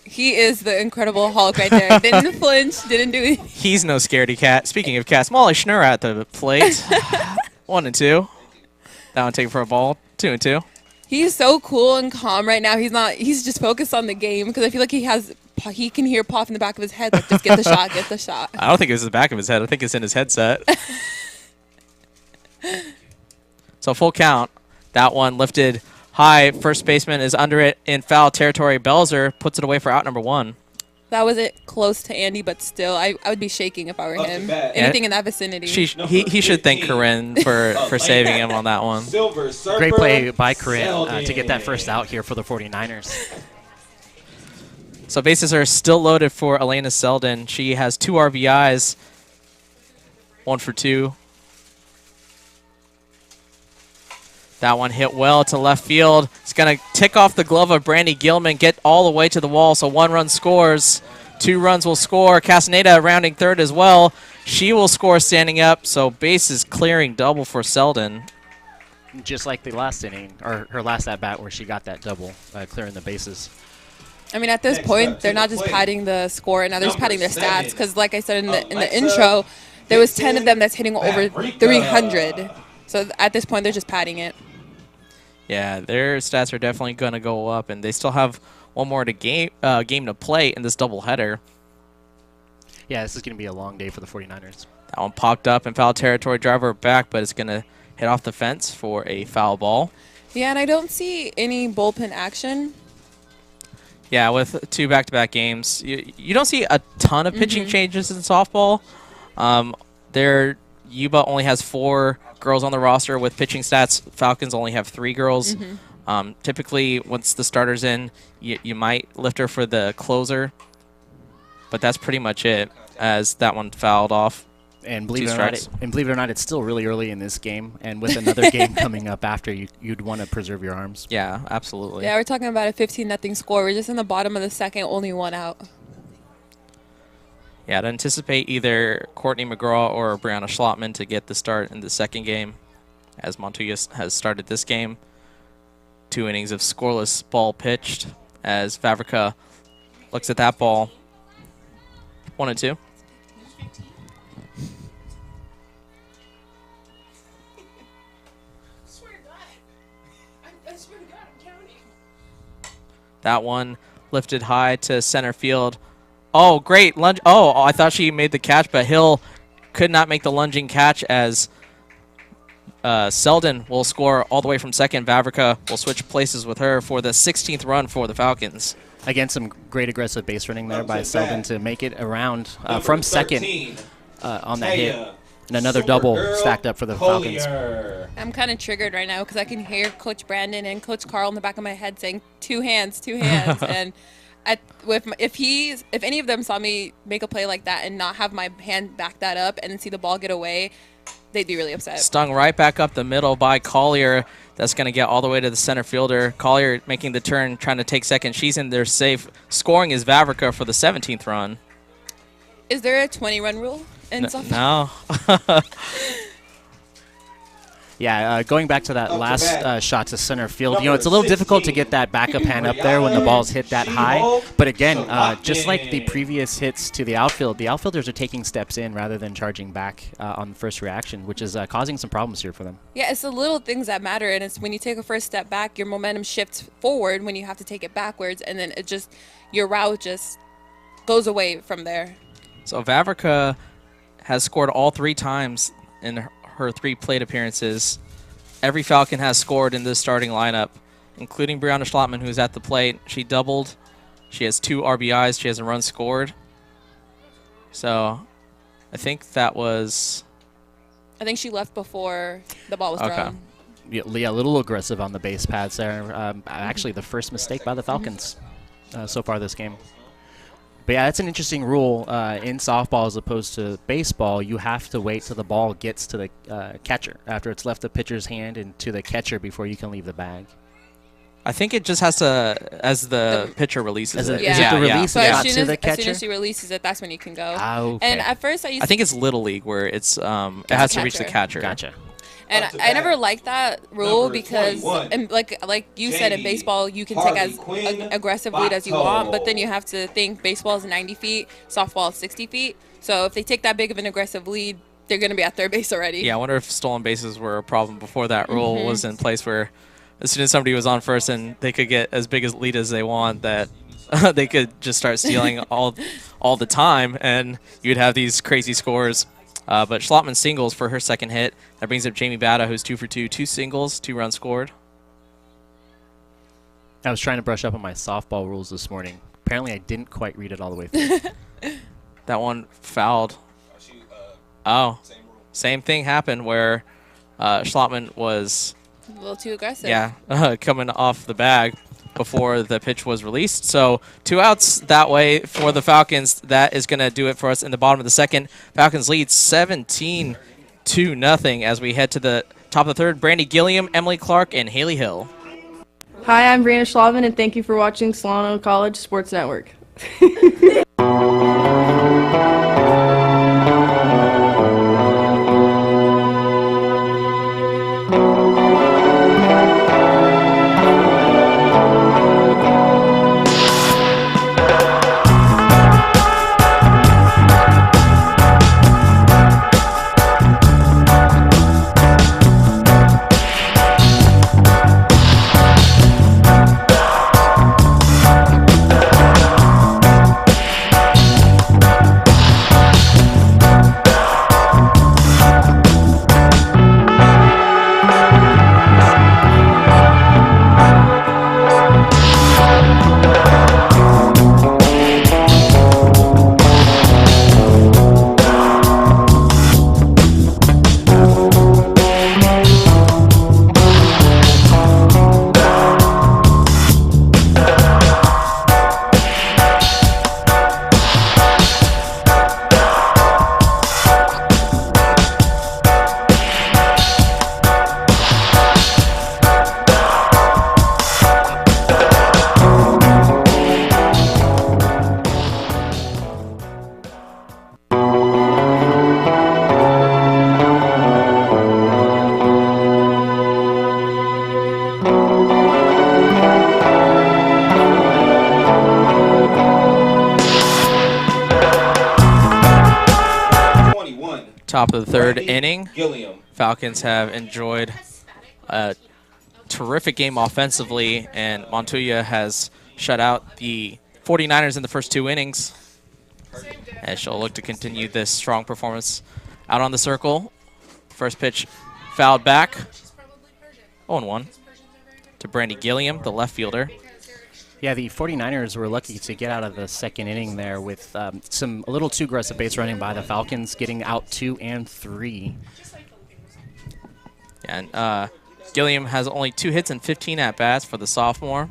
He is the Incredible Hulk right there. Didn't flinch, didn't do anything. He's no scaredy cat. Speaking of cats, Molly Schnurr at the plate. 1-2. That one taken for a ball. 2-2. He's so cool and calm right now. He's just focused on the game because I feel like he can hear Puff in the back of his head, like, just get the shot, get the shot. I don't think it was in the back of his head. I think it's in his headset. So full count. That one lifted high. First baseman is under it in foul territory. Belzer puts it away for out number 1. That was it close to Andy, but still, I would be shaking if I were him. Anything in that vicinity. He should thank Corinne for saving him on that one. Great play by Corinne to get that first out here for the 49ers. So bases are still loaded for Alaena Selden. She has 2 RBIs, 1 for 2. That one hit well to left field. It's going to tick off the glove of Brandy Gilliam, get all the way to the wall. So 1 run scores. 2 runs will score. Castaneda rounding third as well. She will score standing up. So bases clearing double for Selden. Just like the last inning, or her last at-bat where she got that double, clearing the bases. I mean, at this point, they're not just padding the score, and now they're just padding their stats. Because like I said in the intro, there was 10 of them that's hitting over 300. So at this point, they're just padding it. Yeah, their stats are definitely going to go up, and they still have one more game to play in this doubleheader. Yeah, this is going to be a long day for the 49ers. That one popped up in foul territory. Driver back, but it's going to hit off the fence for a foul ball. Yeah, and I don't see any bullpen action. Yeah, with 2 back-to-back games, you don't see a ton of pitching changes in softball. Yuba only has 4 girls on the roster with pitching stats. Falcons only have 3 girls. Typically, once the starter's in, you might lift her for the closer, but that's pretty much it, as that one fouled off. And believe it or not, it's still really early in this game, and with another game coming up after, you'd want to preserve your arms. Yeah, absolutely. Yeah, we're talking about a 15-0 score. We're just in the bottom of the second, only 1 out. Yeah, I'd anticipate either Courtney McGraw or Brianna Schlattman to get the start in the second game, as Montuya has started this game. 2 innings of scoreless ball pitched, as Vavricka looks at that ball. 1-2. That one lifted high to center field. Oh, great lunge. Oh, I thought she made the catch, but Hill could not make the lunging catch, as Selden will score all the way from second. Vavricka will switch places with her for the 16th run for the Falcons. Again, some great aggressive base running there by Selden to make it around from second on that hit. And another double stacked up for the Falcons. I'm kind of triggered right now because I can hear Coach Brandon and Coach Carl in the back of my head saying 2 hands, 2 hands. And if any of them saw me make a play like that and not have my hand back that up and then see the ball get away, they'd be really upset. Stung right back up the middle by Collier. That's going to get all the way to the center fielder. Collier making the turn, trying to take second. She's in there safe. Scoring is Vavricka for the 17th run. Is there a 20-run rule in softball? No. Yeah, going back to that last shot to center field, it's a little difficult to get that backup hand up there when the ball's hit that high. But again, just like the previous hits to the outfielders are taking steps in rather than charging back on the first reaction, which is causing some problems here for them. Yeah, it's the little things that matter, and it's when you take a first step back, your momentum shifts forward when you have to take it backwards, and then your route just goes away from there. So Vavricka has scored all 3 times in her 3 plate appearances. Every Falcon has scored in this starting lineup, including Brianna Schlattman, who's at the plate. She doubled. She has 2 RBIs. She has a run scored. So I think that was... I think she left before the ball was thrown. Yeah, Leah, a little aggressive on the base pads there. Actually, the first mistake by the Falcons so far this game. But yeah, that's an interesting rule in softball as opposed to baseball. You have to wait till the ball gets to the catcher after it's left the pitcher's hand and to the catcher before you can leave the bag. I think it just has to, as the pitcher releases it. Is it the release So not to the catcher? As soon as she releases it, that's when you can go. Okay. And at first I think it's Little League where it's it has to reach the catcher. Gotcha. And I never liked that rule because, and like you said, in baseball, you can take as aggressive lead as you want, but then you have to think baseball is 90 feet, softball is 60 feet. So if they take that big of an aggressive lead, they're going to be at third base already. Yeah, I wonder if stolen bases were a problem before that rule was in place, where as soon as somebody was on first and they could get as big a lead as they want, that they could just start stealing all the time, and you'd have these crazy scores. But Schlattman singles for her second hit. That brings up Jamie Bada, who's 2 for 2. 2 singles, 2 runs scored. I was trying to brush up on my softball rules this morning. Apparently, I didn't quite read it all the way through. That one fouled. Same thing happened where Schlattman was a little too aggressive. Yeah, coming off the bag before the pitch was released. So 2 outs that way for the Falcons. That is going to do it for us in the bottom of the second. Falcons lead 17-0 as we head to the top of the third. Brandy Gilliam, Emily Clark, and Haley Hill. Hi, I'm Brianna Schlattman, and thank you for watching Solano College Sports Network. Top of the third Brandy inning. Gilliam. Falcons have enjoyed a terrific game offensively, and Montuya has shut out the 49ers in the first 2 innings. And she'll look to continue this strong performance out on the circle. First pitch fouled back. 0-1 to Brandy Gilliam, the left fielder. Yeah, the 49ers were lucky to get out of the second inning there with a little too aggressive base running by the Falcons, getting out 2 and 3. And Gilliam has only 2 hits and 15 at-bats for the sophomore.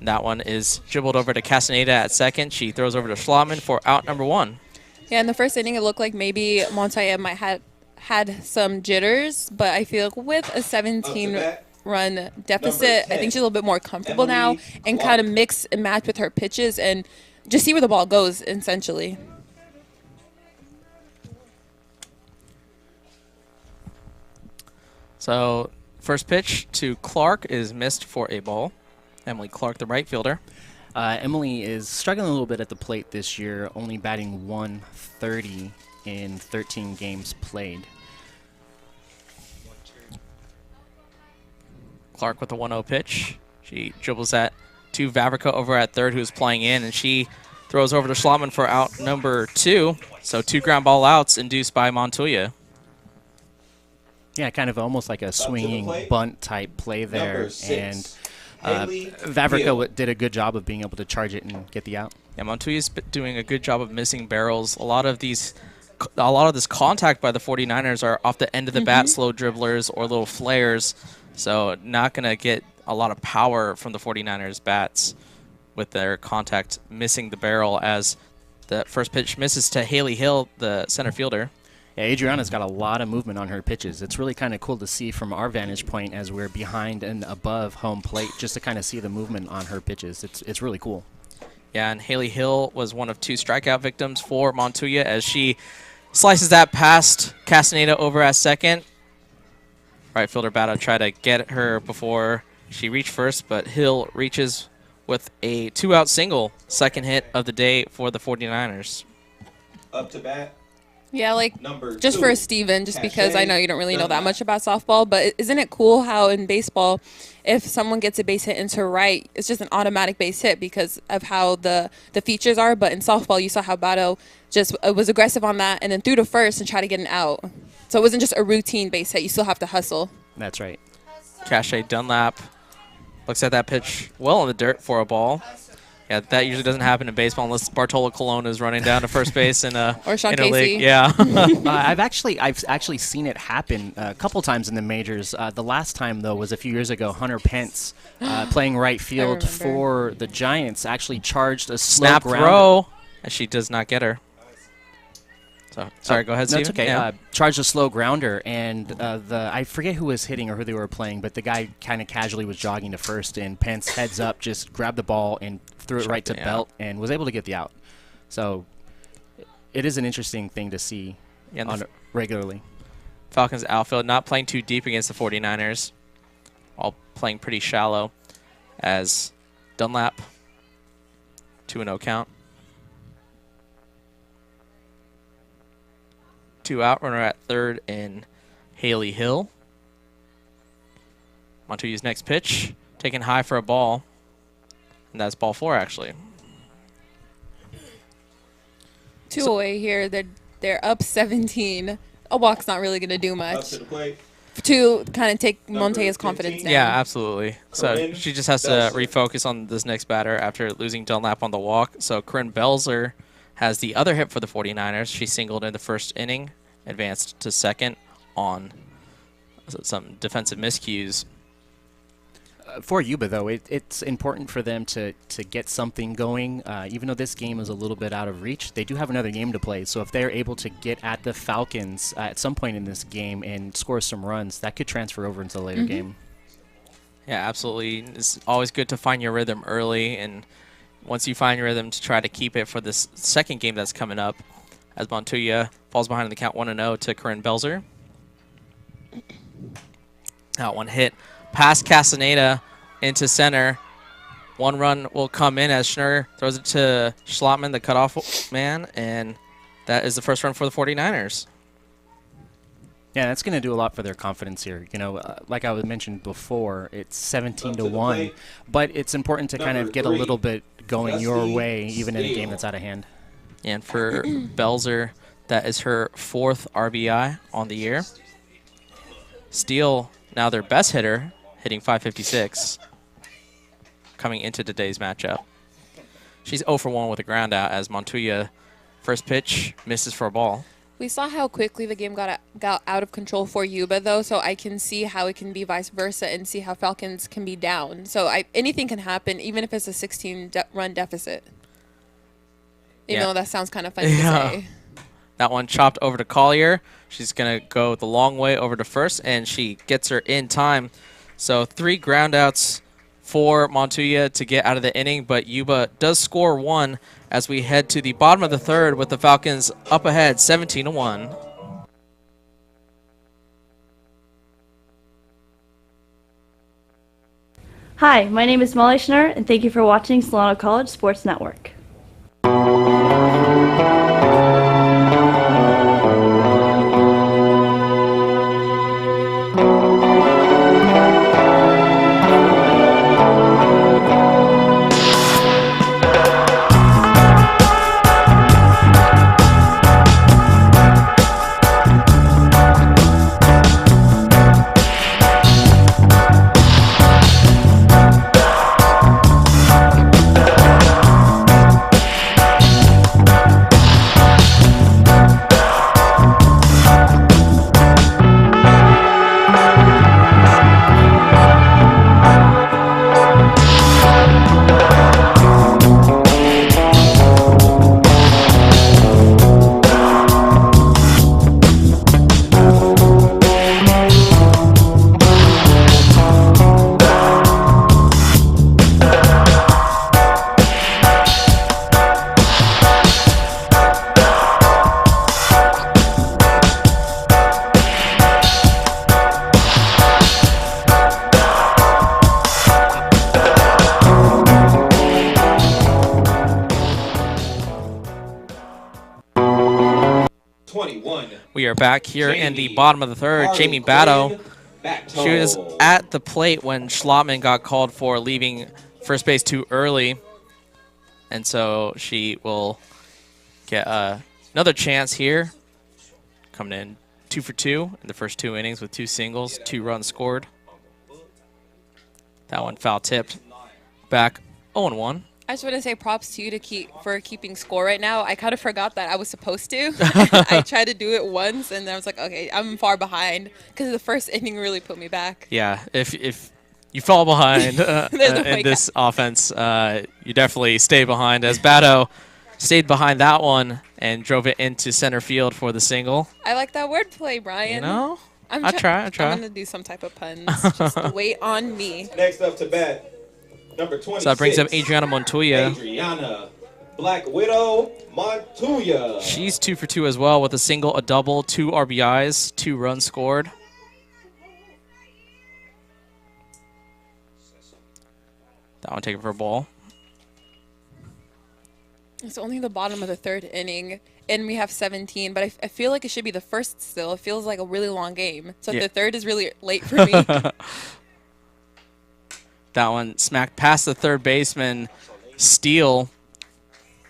That one is dribbled over to Castaneda at second. She throws over to Schlattman for out number 1. Yeah, in the first inning, it looked like maybe Montuya might have had some jitters, but I feel like with a 17-run deficit, I think she's a little bit more comfortable now and kind of mix and match with her pitches and just see where the ball goes, essentially. So first pitch to Clark is missed for a ball. Emily Clark, the right fielder. Emily is struggling a little bit at the plate this year, only batting .130 in 13 games played. Clark with a 1-0 pitch. She dribbles that to Vavricka over at third, who's playing in, and she throws over to Schlattman for out number 2. So 2 ground ball outs induced by Montuya. Yeah, kind of almost like a swinging bunt type play there. And Vavricka did a good job of being able to charge it and get the out. Yeah, Montuya's doing a good job of missing barrels. A lot of this contact by the 49ers are off the end of the bat, slow dribblers or little flares. So not going to get a lot of power from the 49ers bats with their contact missing the barrel as the first pitch misses to Haley Hill, the center fielder. Yeah, Adriana's got a lot of movement on her pitches. It's really kind of cool to see from our vantage point as we're behind and above home plate, just to kind of see the movement on her pitches. It's really cool. Yeah, and Haley Hill was one of 2 strikeout victims for Montuya as she slices that past Castaneda over at second. Right fielder Battle tried to get her before she reached first, but Hill reaches with a 2-out single, second hit of the day for the 49ers. Up to bat. Yeah, like just for Steven, just because I know you don't really know that much about softball, but isn't it cool how in baseball, if someone gets a base hit into right, it's just an automatic base hit because of how the features are. But in softball, you saw how Bato just was aggressive on that and then threw to first and tried to get an out. So it wasn't just a routine base hit. You still have to hustle. That's right. Cache Dunlap looks at that pitch well in the dirt for a ball. Yeah, that usually doesn't happen in baseball unless Bartola Colon is running down to first base in a or Sean in a Casey. league. Yeah. I've actually seen it happen a couple times in the majors. The last time though was a few years ago. Hunter Pence, playing right field for the Giants, actually charged a slow snap grounder. throw, and she does not get her. So sorry, go ahead, No, Steven. it's okay. Yeah. Charged a slow grounder, and I forget who was hitting or who they were playing, but the guy kind of casually was jogging to first, and Pence heads up, just grabbed the ball and threw it right to Belt, and was able to get the out. So it is an interesting thing to see regularly. Falcons outfield not playing too deep against the 49ers, all playing pretty shallow as Dunlap, 2-0 count. 2 out, runner at third in Haley Hill. Montuya's next pitch, taken high for a ball, and that's ball 4 actually. 2 away here. They're up 17. A walk's not really going to do much. Up to the plate. To kind of take Montuya's confidence down. Yeah, absolutely. So she just has to refocus on this next batter after losing Dunlap on the walk. So Corinne Belzer has the other hit for the 49ers. She singled in the first inning, advanced to second on some defensive miscues. For Yuba, though, it's important for them to get something going. Even though this game is a little bit out of reach, they do have another game to play. So if they're able to get at the Falcons at some point in this game and score some runs, that could transfer over into the later game. Yeah, absolutely. It's always good to find your rhythm early, and once you find your rhythm, to try to keep it for this second game that's coming up, as Montuya falls behind in the count 1-0 to Corinne Belzer. That one hit past Castaneda into center. One run will come in as Schnurr throws it to Schlattman, the cutoff man, and that is the first run for the 49ers. Yeah, that's going to do a lot for their confidence here. You know, like I mentioned before, it's 17-1, but it's important to kind of get a little bit going your way, even in a game that's out of hand. And for Belzer, that is her 4th RBI on the year. Steele, now their best hitter, hitting .556, coming into today's matchup. She's 0 for 1 with a ground out as Montuya, first pitch, misses for a ball. We saw how quickly the game got out of control for Yuba, though, so I can see how it can be vice versa and see how Falcons can be down. So anything can happen, even if it's a 16-run deficit. Even though that sounds kind of funny to say. That one chopped over to Collier. She's going to go the long way over to first, and she gets her in time. So 3 groundouts for Montuya to get out of the inning, but Yuba does score 1 as we head to the bottom of the 3rd with the Falcons up ahead 17-1. Hi, my name is Molly Schnurr, and thank you for watching Solano College Sports Network. We are back here in the bottom of the 3rd. Jamie Batto, she was at the plate when Schlattman got called for leaving first base too early. And so she will get another chance here. Coming in 2 for 2 in the first 2 innings with 2 singles, 2 runs scored. That one foul tipped. Back 0-1. I just want to say props to you for keeping score right now. I kind of forgot that I was supposed to. I tried to do it once, and then I was like, okay, I'm far behind because the first inning really put me back. Yeah, if you fall behind in this offense, you definitely stay behind, as Batto stayed behind that one and drove it into center field for the single. I like that wordplay, Brian. You know? I try. I'm going to do some type of puns. Just wait on me. Next up to bat, number 26. So that brings up Adriana Montuya. Adriana, Black Widow Montuya. She's 2 for 2 as well with a single, a double, 2 RBIs, 2 runs scored. That one taken for a ball. It's only the bottom of the 3rd inning, and we have 17, but I feel like it should be the first still. It feels like a really long game. So the 3rd is really late for me. That one smacked past the third baseman, Steele.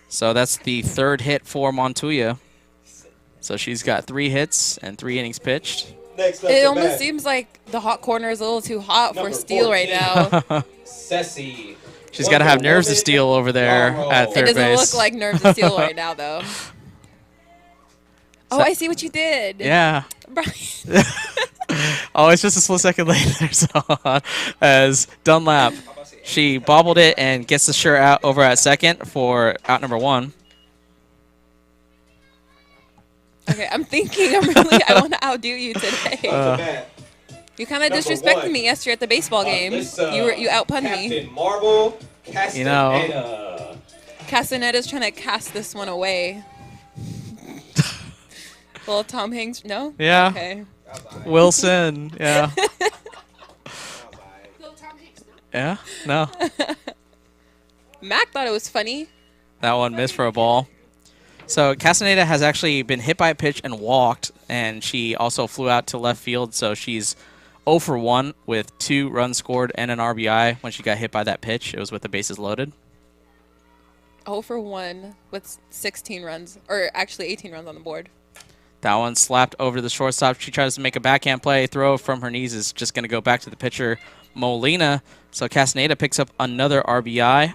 So that's the 3rd hit for Montuya. So she's got 3 hits and 3 innings pitched. It almost seems like the hot corner is a little too hot for Steele right now. Sassy. She's got to have nerves of steel over there at third base. It doesn't look like nerves of steel right now, though. Oh, I see what you did. Yeah. Brian. Oh, it's just a split second later. So as Dunlap, she bobbled it and gets the Schnurr out over at second for out number 1. Okay, I'm thinking I want to outdo you today. You kind of disrespected me yesterday at the baseball game. Alyssa, you outpunned me. Captain Marvel, Castaneda. You know. Castaneda's trying to cast this one away. Little Tom Hanks, no? Yeah. Okay. Wilson, yeah. Yeah? No. Mac thought it was funny. That one missed for a ball. So Castaneda has actually been hit by a pitch and walked, and she also flew out to left field, so she's 0 for 1 with 2 runs scored and an RBI when she got hit by that pitch. It was with the bases loaded. 0 for 1 with 16 runs, or actually 18 runs on the board. That one slapped over the shortstop. She tries to make a backhand play. Throw from her knees is just going to go back to the pitcher, Molina. So Castaneda picks up another RBI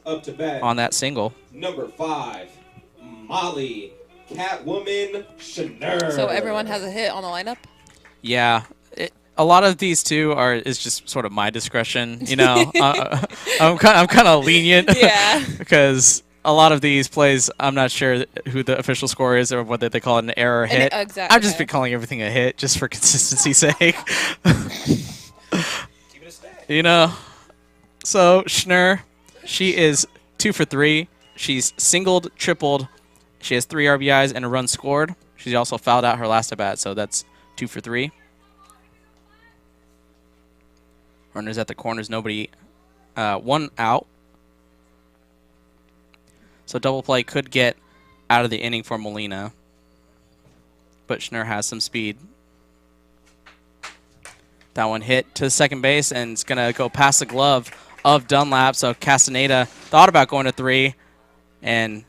Up to bat. on that single. Number 5, Molly Catwoman Schnurr. So everyone has a hit on the lineup? Yeah. A lot of these two is just sort of my discretion. You know, I'm kind of lenient. Yeah. Because a lot of these plays, I'm not sure who the official score is or whether they call it an error or hit. Exactly. I've just been calling everything a hit just for consistency's sake. You know, so Schnurr, she is 2 for 3. She's singled, tripled. She has 3 RBIs and a run scored. She's also fouled out her last at bat, so that's 2 for 3. Runners at the corners, nobody. 1 out. So double play could get out of the inning for Molina. But Schnurr has some speed. That one hit to second base, and it's going to go past the glove of Dunlap. So Castaneda thought about going to 3, and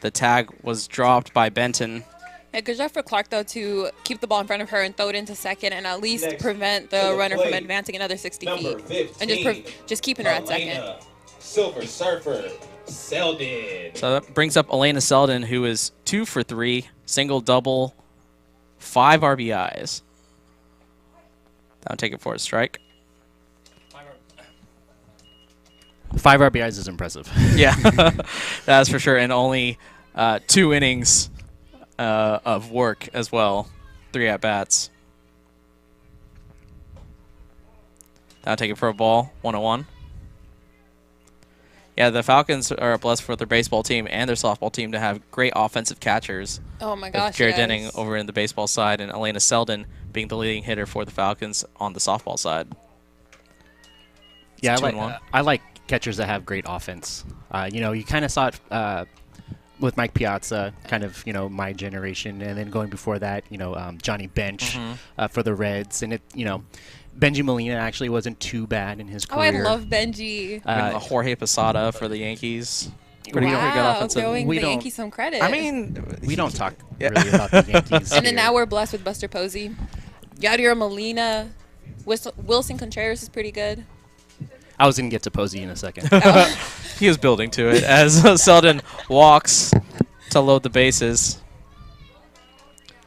the tag was dropped by Benton. Yeah, good job for Clark, though, to keep the ball in front of her and throw it into second and at least Next prevent to the the runner plate, from advancing another 60 Number feet. 15, And just keeping her at second. Alaena Silver Surfer Selden. So that brings up Alaena Selden, who is 2 for 3, single, double, 5 RBIs. That'll take it for a strike. 5 RBIs is impressive. Yeah, that's for sure. And only 2 innings of work as well. 3 at-bats. That'll take it for a ball, 1-1. Yeah, the Falcons are blessed for their baseball team and their softball team to have great offensive catchers. Oh, my gosh, Jared yes. Denning over in the baseball side and Alaena Selden being the leading hitter for the Falcons on the softball side. Yeah, It's 2-1. I like catchers that have great offense. You know, you kind of saw it with Mike Piazza, kind of, you know, my generation, and then going before that, you know, Johnny Bench for the Reds, and it, you know, Benji Molina actually wasn't too bad in his Oh, I career. love Benji. Jorge Posada for the Yankees. Pretty good Wow, offensive. throwing We the don't- Yankees some credit. I mean, We don't talk really about the Yankees. and then here. now we're blessed with Buster Posey. Yadier Molina. Wilson Contreras is pretty good. I was going to get to Posey in a second. he was building to it as Selden walks to load the bases.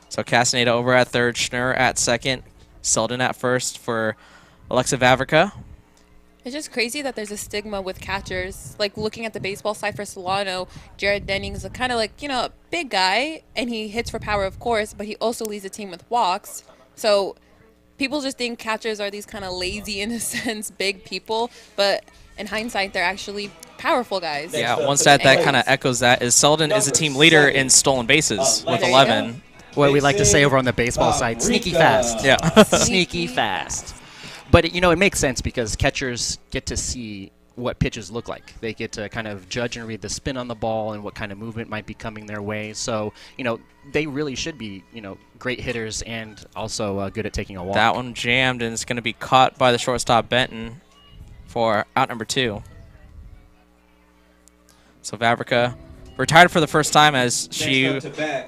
So Castaneda over at third, Schnurr at second, Selden at first for Alexa Vavricka. It's just crazy that there's a stigma with catchers. Like, looking at the baseball side for Solano, Jared Denning's a kind of like, you know, a big guy, and he hits for power, of course, but he also leads the team with walks. So people just think catchers are these kind of lazy, in a sense, big people, but in hindsight, they're actually powerful guys. Yeah, one stat that kind of echoes that is Selden is a team leader in stolen bases with There you 11. What we like to say over on the baseball side, sneaky fast. Yeah. Sneaky fast. But, you know, it makes sense because catchers get to see what pitches look like. They get to kind of judge and read the spin on the ball and what kind of movement might be coming their way. So, you know, they really should be, you know, great hitters and also good at taking a walk. That one jammed, and it's going to be caught by the shortstop Benton for out number 2. So Vavricka retired for the first time as she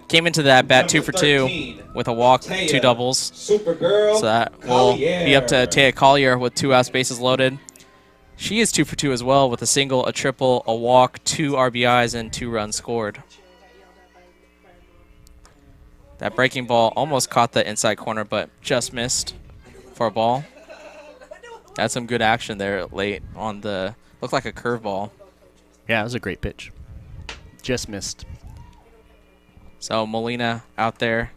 came into that bat 2 for 2 with a walk, 2 doubles. Supergirl. So that will be up to Teiya Collier with 2 outs, bases loaded. She is 2 for 2 as well with a single, a triple, a walk, 2 RBIs, and 2 runs scored. That breaking ball almost caught the inside corner, but just missed for a ball. That's some good action there late on the, looked like a curveball. Yeah, it was a great pitch. Just missed. So Molina out there,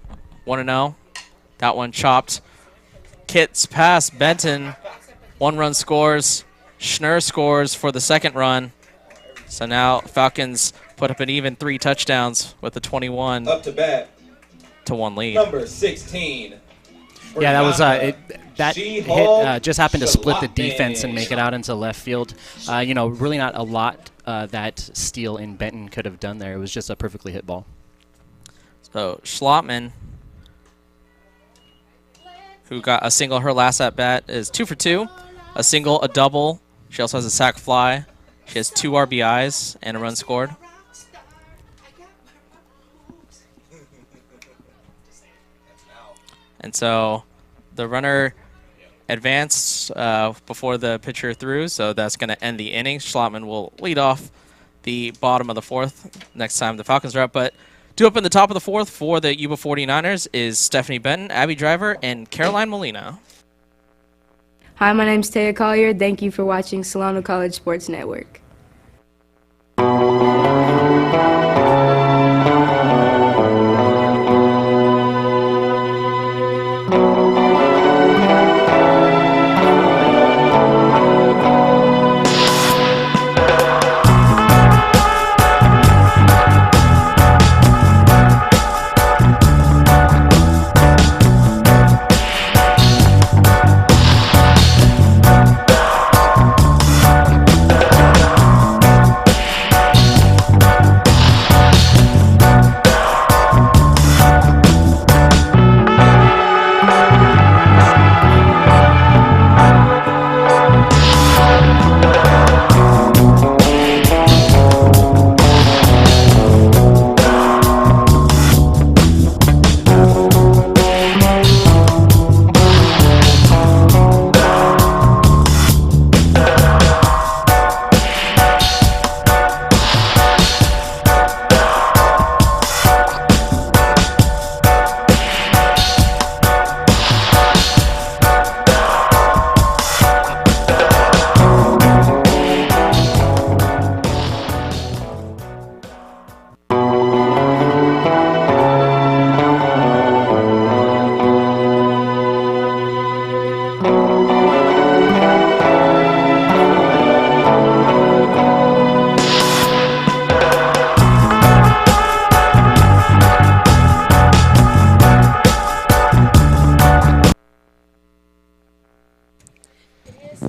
1-0. That one chopped. Kits past Benton. 1 run scores. Schnurr scores for the second run. So now Falcons put up an even 3 touchdowns with a 21 Up to bat. to 1 lead. Number 16, Yeah, that was that She-Hulk hit just happened to split the Schlattman. defense and make it out into left field. Really not a lot that Steele in Benton could have done there. It was just a perfectly hit ball. So Schlattman, who got a single her last at bat, is 2 for 2. A single, a double. She also has a sac fly. She has 2 RBIs and a run scored. And so the runner advanced before the pitcher threw, so that's going to end the inning. Schlattman will lead off the bottom of the 4th next time the Falcons are up. But due up in the top of the 4th for the Yuba 49ers is Stephanie Benton, Abby Driver, and Caroline Molina. Hi, my name's Teiya Collier. Thank you for watching Solano College Sports Network.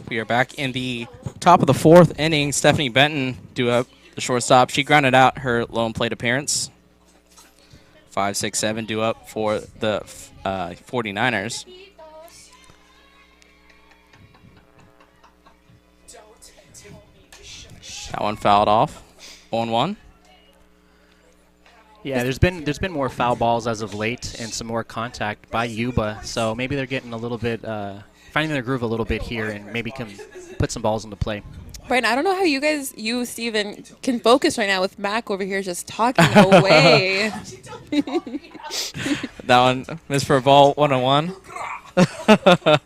We are back in the top of the 4th inning. Stephanie Benton due up the shortstop. She grounded out her lone plate appearance. 5-6-7 due up for the 49ers. That one fouled off. 0-1. Yeah, there's been more foul balls as of late and some more contact by Yuba, so maybe they're getting a little bit finding their groove a little bit here and maybe can put some balls into play. Brian, I don't know how you, Steven, can focus right now with Mac over here just talking away. That one missed for a ball, 1-1.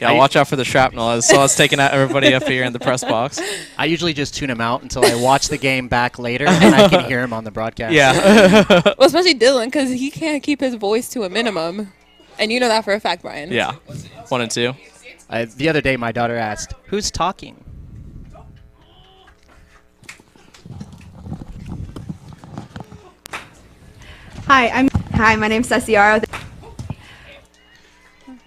Yeah, watch out for the shrapnel. I saw us taking out everybody up here in the press box. I usually just tune him out until I watch the game back later and I can hear him on the broadcast. Yeah. Well, especially Dylan, because he can't keep his voice to a minimum. And you know that for a fact, Brian. Yeah. 1 and 2. The other day, my daughter asked, "Who's talking?" Hi, my name's Ceciara.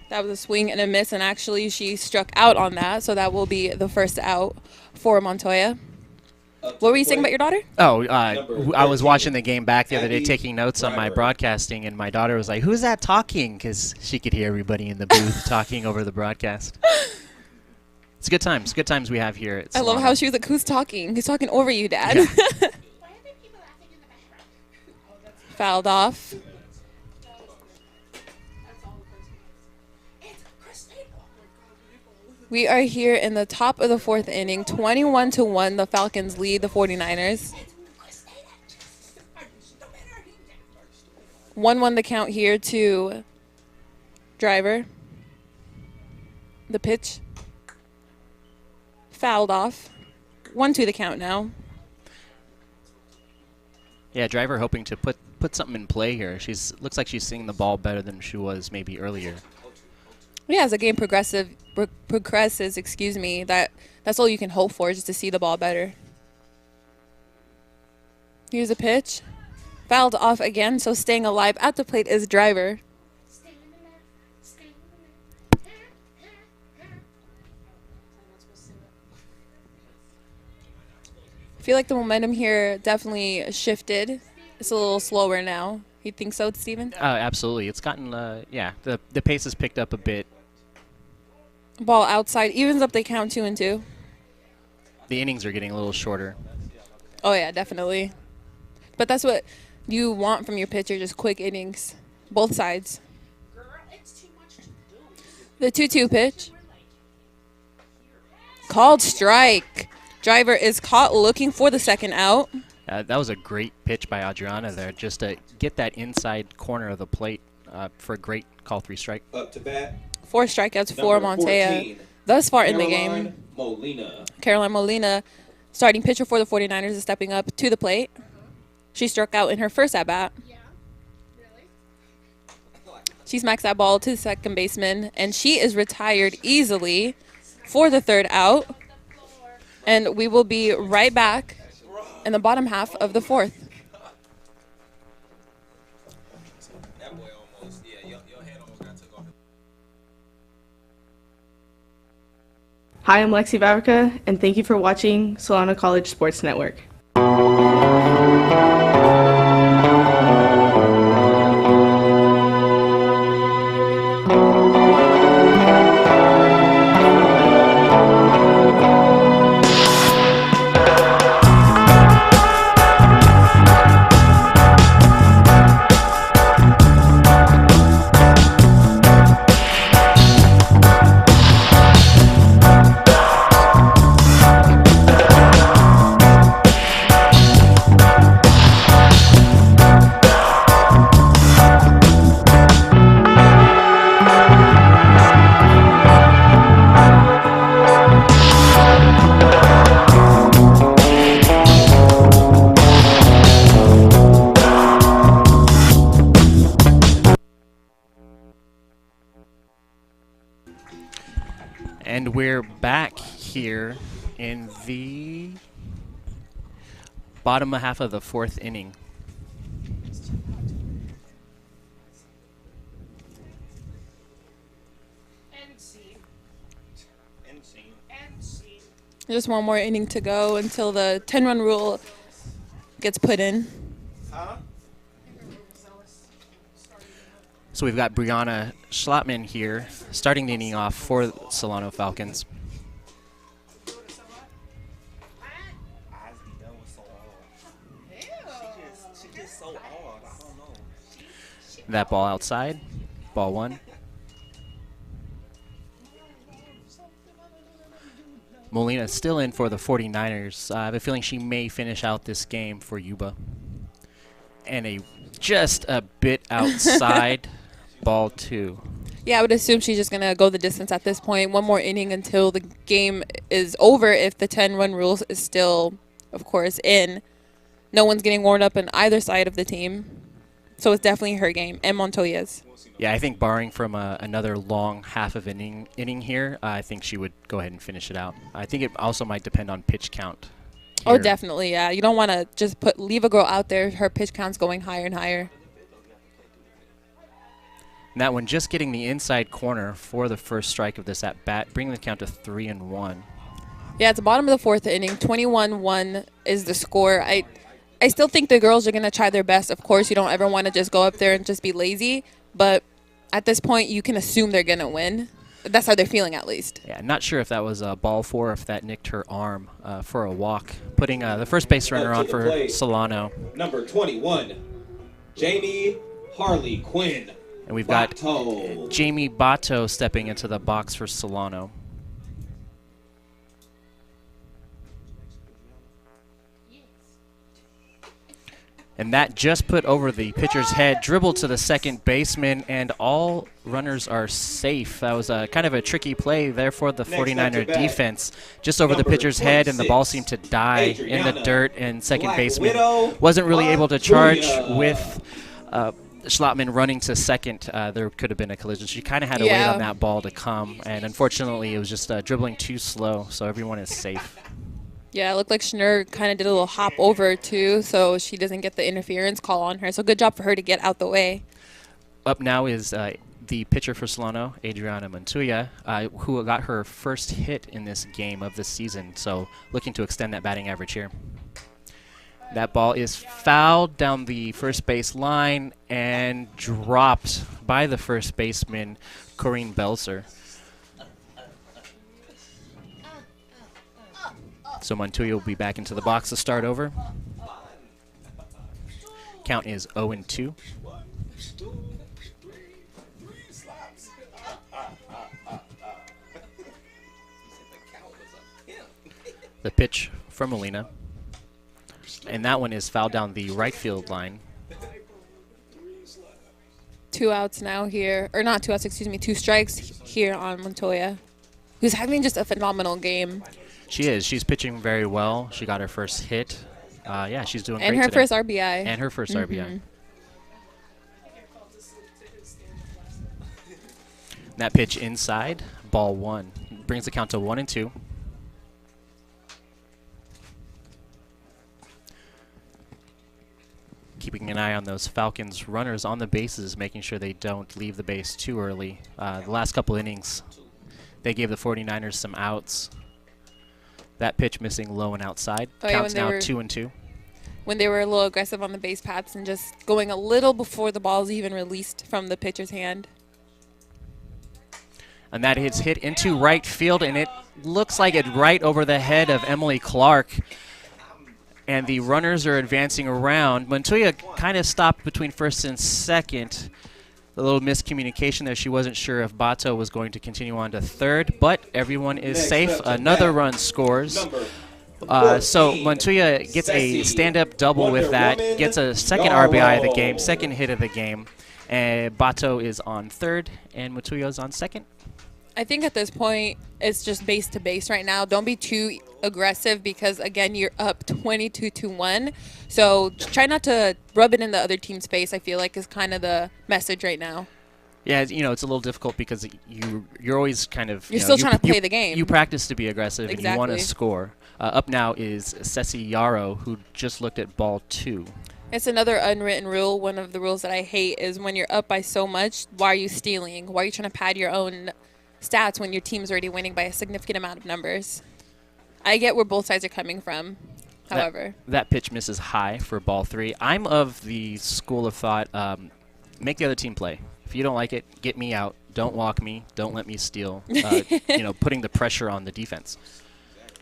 That was a swing and a miss, and actually she struck out on that, so that will be the first out for Montuya. What were you saying about your daughter? Oh, I was watching the game back the other day, taking notes on my broadcasting, and my daughter was like, "Who's that talking?" Because she could hear everybody in the booth talking over the broadcast. It's good times. Good times we have here. I love how she was like, "Who's talking? Who's talking over you, Dad?" Yeah. Fouled off. We are here in the top of the 4th inning. 21-1, the Falcons lead the 49ers. 1-1 the count here to Driver. The pitch. Fouled off. 1-2 the count now. Yeah, Driver hoping to put something in play here. Looks like she's seeing the ball better than she was maybe earlier. Yeah, as the game progresses, that's all you can hope for, just to see the ball better. Here's a pitch. Fouled off again, so staying alive at the plate is Driver. feel like the momentum here definitely shifted. It's a little slower now. You think so, Steven? Absolutely. It's gotten, the pace has picked up a bit. Ball outside, evens up the count 2-2. The innings are getting a little shorter. Oh, yeah, definitely. But that's what you want from your pitcher, just quick innings, both sides. The 2-2 pitch. Called strike. Driver is caught looking for the second out. That was a great pitch by Adriana there, just to get that inside corner of the plate for a great call 3 strike. Up to bat. 4 strikeouts for Montuya thus far in the game. Caroline Molina, starting pitcher for the 49ers, is stepping up to the plate. She struck out in her first at-bat. She smacks that ball to the second baseman, and she is retired easily for the third out. And we will be right back in the bottom half of the fourth. Hi, I'm Lexi Vavricka, and thank you for watching Solano College Sports Network. And we're back here in the bottom half of the fourth inning. Just one more inning to go until the 10-run rule gets put in. So we've got Brianna Schlattman here, starting the inning off for Solano Falcons. That ball outside, ball 1. Molina still in for the 49ers. I have a feeling she may finish out this game for Yuba. And just a bit outside, ball 2. Yeah, I would assume she's just going to go the distance at this point. One more inning until the game is over if the 10-run rule is still, of course, in. No one's getting warmed up on either side of the team. So it's definitely her game, and Montuya's. Yeah, I think barring from another long half of inning here, I think she would go ahead and finish it out. I think it also might depend on pitch count. Oh, definitely, yeah. You don't want to just leave a girl out there. Her pitch count's going higher and higher. And that one just getting the inside corner for the first strike of this at-bat, bringing the count to 3-1. Yeah, it's the bottom of the fourth inning. 21-1 is the score. I still think the girls are going to try their best. Of course, you don't ever want to just go up there and just be lazy. But at this point, you can assume they're going to win. That's how they're feeling, at least. Yeah, not sure if that was a ball 4 or if that nicked her arm for a walk, putting the first base runner on for plate, Solano. Number 21, Jamie Harley Quinn. And we've got Jamie Bato stepping into the box for Solano. And that just put over the pitcher's head, dribbled to the second baseman, and all runners are safe. That was kind of a tricky play there for the 49er defense. Just over the pitcher's head, and the ball seemed to die in the dirt, and second baseman wasn't really able to charge with Schlattman running to second. There could have been a collision. She kind of had to wait on that ball to come, and unfortunately it was just dribbling too slow, so everyone is safe. Yeah, it looked like Schnurr kind of did a little hop over, too, so she doesn't get the interference call on her. So good job for her to get out the way. Up now is the pitcher for Solano, Adriana Montuya, who got her first hit in this game of this season. So looking to extend that batting average here. That ball is fouled down the first base line and dropped by the first baseman, Corrine Belzer. So Montuya will be back into the box to start over. Count is 0-2. The pitch from Alaena. And that one is fouled down the right field line. 2 outs now here, or not 2 outs, excuse me, 2 strikes here on Montuya, who's having just a phenomenal game. She is. She's pitching very well. She got her first hit. Yeah, she's doing great And her today. first RBI. And her first RBI. That pitch inside, ball 1. Brings the count to 1-2. Keeping an eye on those Falcons runners on the bases, making sure they don't leave the base too early. The last couple innings, they gave the 49ers some outs. That pitch missing low and outside. Counts now 2-2. When they were a little aggressive on the base paths and just going a little before the ball's even released from the pitcher's hand. And that is hit into right field, and it looks like it right over the head of Emily Clark. And the runners are advancing around. Montuya kind of stopped between first and second. A little miscommunication there. She wasn't sure if Bato was going to continue on to third, but everyone is safe. Another run scores. So Montuya gets a stand-up double with that, gets a second RBI of the game, second hit of the game. And Bato is on third, and Montuya is on second. I think at this point, it's just base to base right now. Don't be too aggressive because, again, you're up 22-1. So try not to rub it in the other team's face, I feel like, is kind of the message right now. Yeah, you know, it's a little difficult because you're always kind of... You're still trying to play the game. You practice to be aggressive, Exactly. and you want to score. Up now is Ceci Yarrow, who just looked at ball 2. It's another unwritten rule. One of the rules that I hate is when you're up by so much, why are you stealing? Why are you trying to pad your own stats when your team's already winning by a significant amount of numbers? I get where both sides are coming from, however. That pitch misses high for ball 3. I'm of the school of thought, make the other team play. If you don't like it, get me out. Don't walk me. Don't let me steal. You know, putting the pressure on the defense.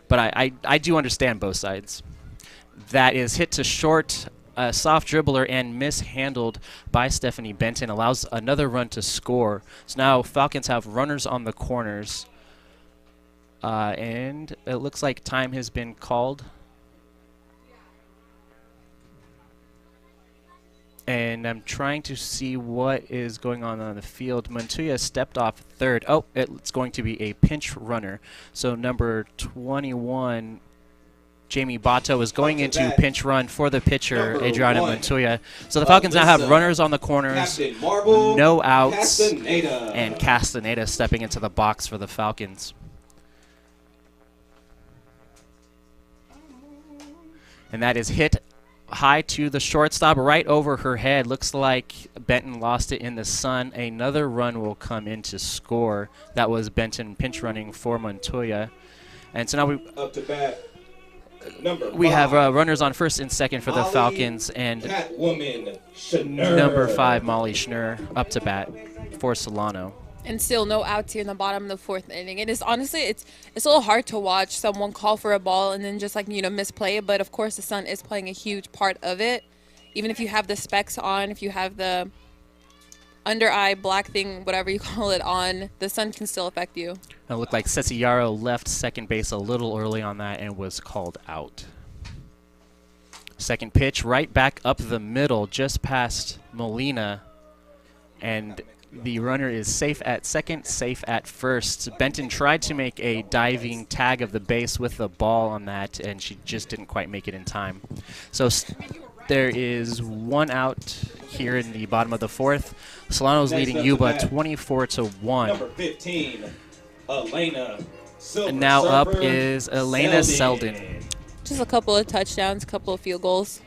But I do understand both sides. That is hit to short. A soft dribbler and mishandled by Stephanie Benton allows another run to score. So now Falcons have runners on the corners. And it looks like time has been called. And I'm trying to see what is going on the field. Montuya stepped off third. Oh, it's going to be a pinch runner. So number 21... Jamie Bato is going into pinch run for the pitcher, Adriana Montuya. So the Falcons now have runners on the corners, no outs, and Castaneda stepping into the box for the Falcons. And that is hit high to the shortstop, right over her head. Looks like Benton lost it in the sun. Another run will come in to score. That was Benton pinch running for Montuya. And so now up to bat. We have runners on first and second for the Falcons, and number 5, Molly Schnurr, up to bat for Solano. And still no outs here in the bottom of the 4th inning. It is honestly, it's a little hard to watch someone call for a ball and then just misplay it. But of course, the sun is playing a huge part of it. Even if you have the specs on, if you have the under eye black thing, whatever you call it, on, the sun can still affect you. It looked like Ceci Yarrow left second base a little early on that and was called out. Second pitch right back up the middle, just past Molina. And the runner is safe at second, safe at first. Benton tried to make a diving tag of the base with the ball on that, and she just didn't quite make it in time. So there is 1 out here in the bottom of the 4th. Solano's leading Yuba 24-1. Number 15, Alaena Selden. And now up is Alaena Selden. Just a couple of touchdowns, a couple of field goals.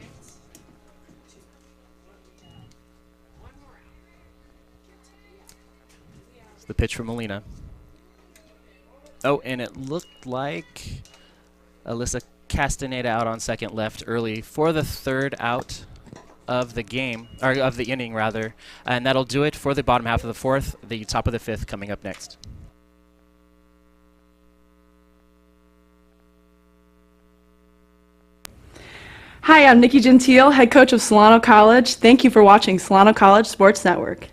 It's the pitch from Alaena. Oh, and it looked like Alyssa Castaneda out on second left early for the third out of the game, or of the inning rather, and that'll do it for the bottom half of the fourth. The top of the fifth coming up next. Hi, I'm Nikki Gentile, head coach of Solano College. Thank you for watching Solano College Sports Network.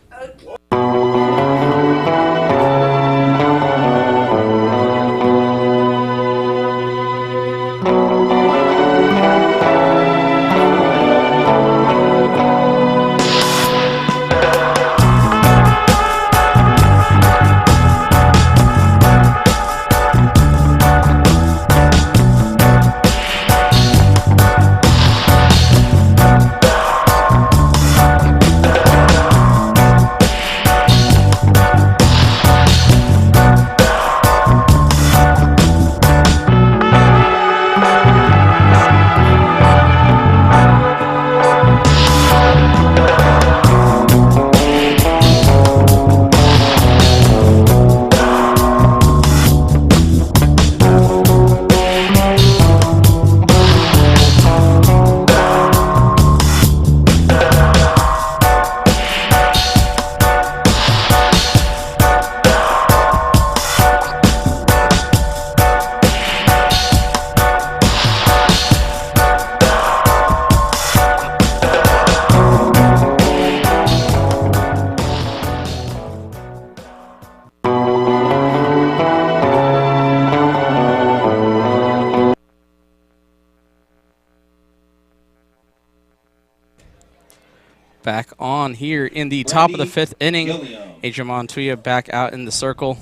Back on here in the top of the Brandy fifth inning. Gilliam. Adriana Montuya back out in the circle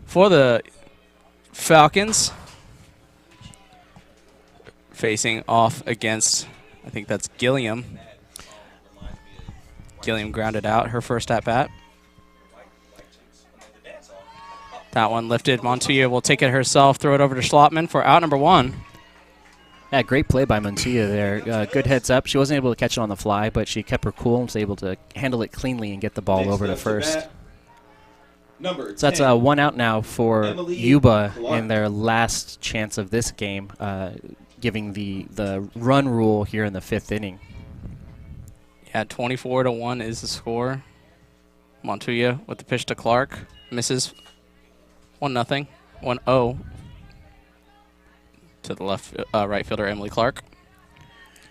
for the Falcons. Facing off against, I think that's Gilliam. Gilliam grounded out her first at bat. That one lifted. Montuya will take it herself, throw it over to Schlattman for out number one. Yeah, great play by Montuya there. Good heads up. She wasn't able to catch it on the fly, but she kept her cool and was able to handle it cleanly and get the ball over to first. Number So that's 10, one out now for Emily Yuba Clark. in their last chance of this game, giving the run rule here in the fifth inning. Yeah, 24-1 is the score. Montuya with the pitch to Clark. Misses 1-0. 1-0 to the right fielder, Emily Clark.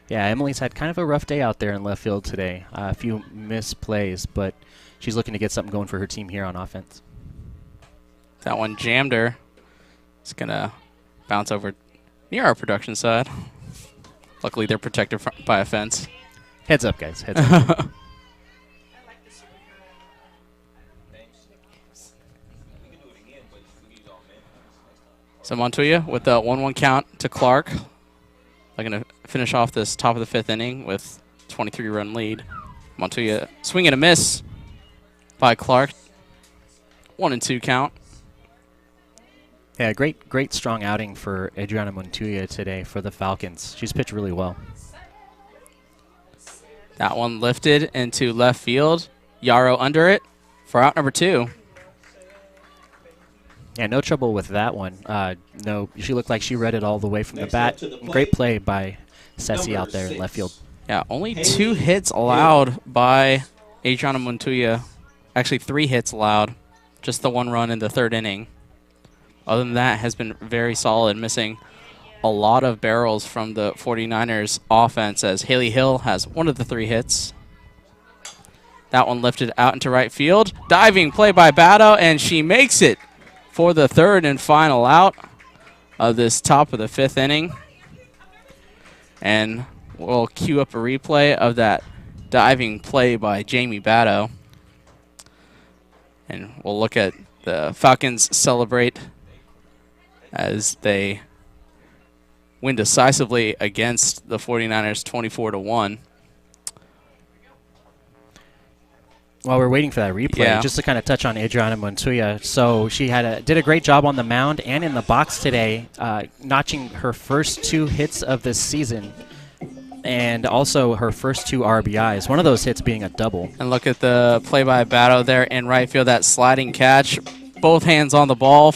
Yeah, Emily's had kind of a rough day out there in left field today. A few missed plays, but she's looking to get something going for her team here on offense. That one jammed her. It's going to bounce over near our production side. Luckily, they're protected by a fence. Heads up, guys. Heads up. So Montuya with the 1-1 count to Clark. They're going to finish off this top of the fifth inning with 23-run lead. Montuya swing and a miss by Clark. 1-2 count. Yeah, great strong outing for Adriana Montuya today for the Falcons. She's pitched really well. That one lifted into left field. Yarrow under it for out number two. Yeah, no trouble with that one. No, she looked like she read it all the way from Next the up bat. to the plate, Great play by Ceci number out there in 6. left field. Yeah, only 2 hits allowed by Adriana Montuya. Actually, 3 hits allowed. Just the 1 run in the third inning. Other than that, has been very solid, missing a lot of barrels from the 49ers offense as Haley Hill has 1 of the 3 hits. That one lifted out into right field. Diving play by Batto, and she makes it for the third and final out of this top of the fifth inning. And we'll cue up a replay of that diving play by Jamie Batto. And we'll look at the Falcons celebrate as they win decisively against the 49ers 24-1. While we're waiting for that replay, just to kind of touch on Adriana Montuya. So she did a great job on the mound and in the box today, notching her first 2 hits of this season and also her first 2 RBIs, one of those hits being a double. And look at the play by Batto there in right field, that sliding catch. Both hands on the ball.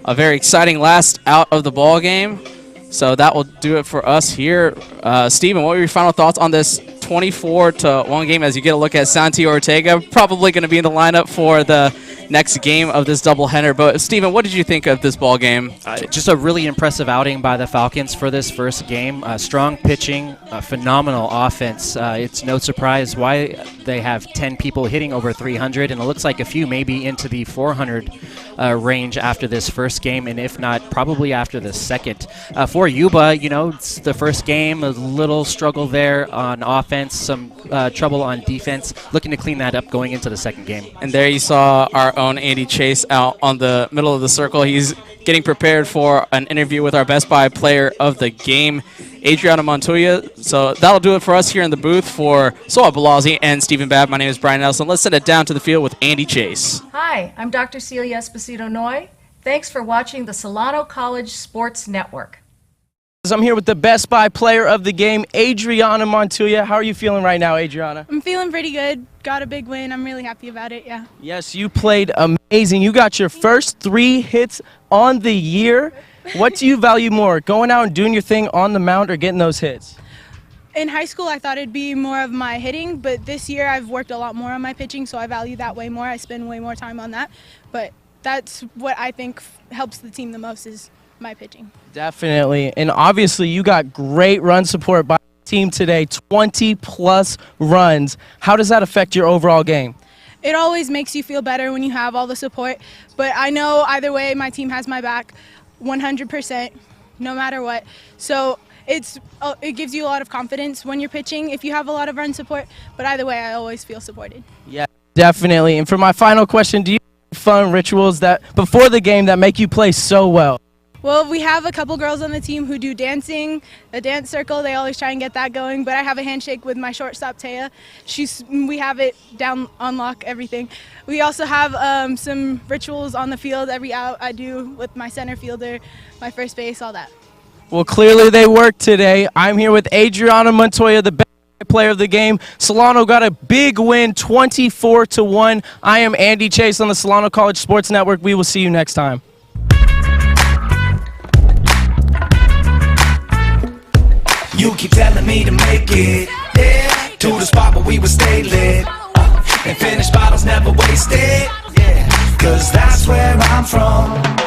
A very exciting last out of the ball game. So that will do it for us here. Steven, what were your final thoughts on this 24-1 game as you get a look at Santi Ortega? Probably going to be in the lineup for the next game of this doubleheader. But, Steven, what did you think of this ball game? Just a really impressive outing by the Falcons for this first game. Strong pitching, phenomenal offense. It's no surprise why they have 10 people hitting over 300, and it looks like a few maybe into the 400 range after this first game, and if not, probably after the second. For Yuba, it's the first game, a little struggle there on offense, some trouble on defense. Looking to clean that up going into the second game. And there you saw our own Andy Chase out on the middle of the circle. He's getting prepared for an interview with our Best Buy player of the game, Adriana Montuya. So that'll do it for us here in the booth for Soa Balazzi and Stephen Babb. My name is Brian Nelson. Let's send it down to the field with Andy Chase. Hi, I'm Dr. Celia Esposito-Noy. Thanks for watching the Solano College Sports Network. I'm here with the Best Buy player of the game, Adriana Montuya. How are you feeling right now, Adriana? I'm feeling pretty good. Got a big win. I'm really happy about it, yeah. Yes, you played amazing. You got your first 3 hits on the year. What do you value more, going out and doing your thing on the mound or getting those hits? In high school, I thought it'd be more of my hitting, but this year I've worked a lot more on my pitching, so I value that way more. I spend way more time on that, but that's what I think helps the team the most is my pitching. Definitely, and obviously you got great run support by the team today, 20+ runs. How does that affect your overall game? It always makes you feel better when you have all the support, but I know either way my team has my back 100%, no matter what. So it gives you a lot of confidence when you're pitching if you have a lot of run support, but either way I always feel supported. Yeah, definitely. And for my final question, do you have fun rituals that before the game that make you play so well? Well, we have a couple girls on the team who do dancing, a dance circle. They always try and get that going. But I have a handshake with my shortstop, Teiya. We have it down on lock, everything. We also have some rituals on the field. Every out I do with my center fielder, my first base, all that. Well, clearly they worked today. I'm here with Adriana Montuya, the best player of the game. Solano got a big win, 24-1. I am Andy Chase on the Solano College Sports Network. We will see you next time. You keep telling me to make it, yeah, to the spot where we would stay lit, and finish bottles never wasted, yeah, cause that's where I'm from.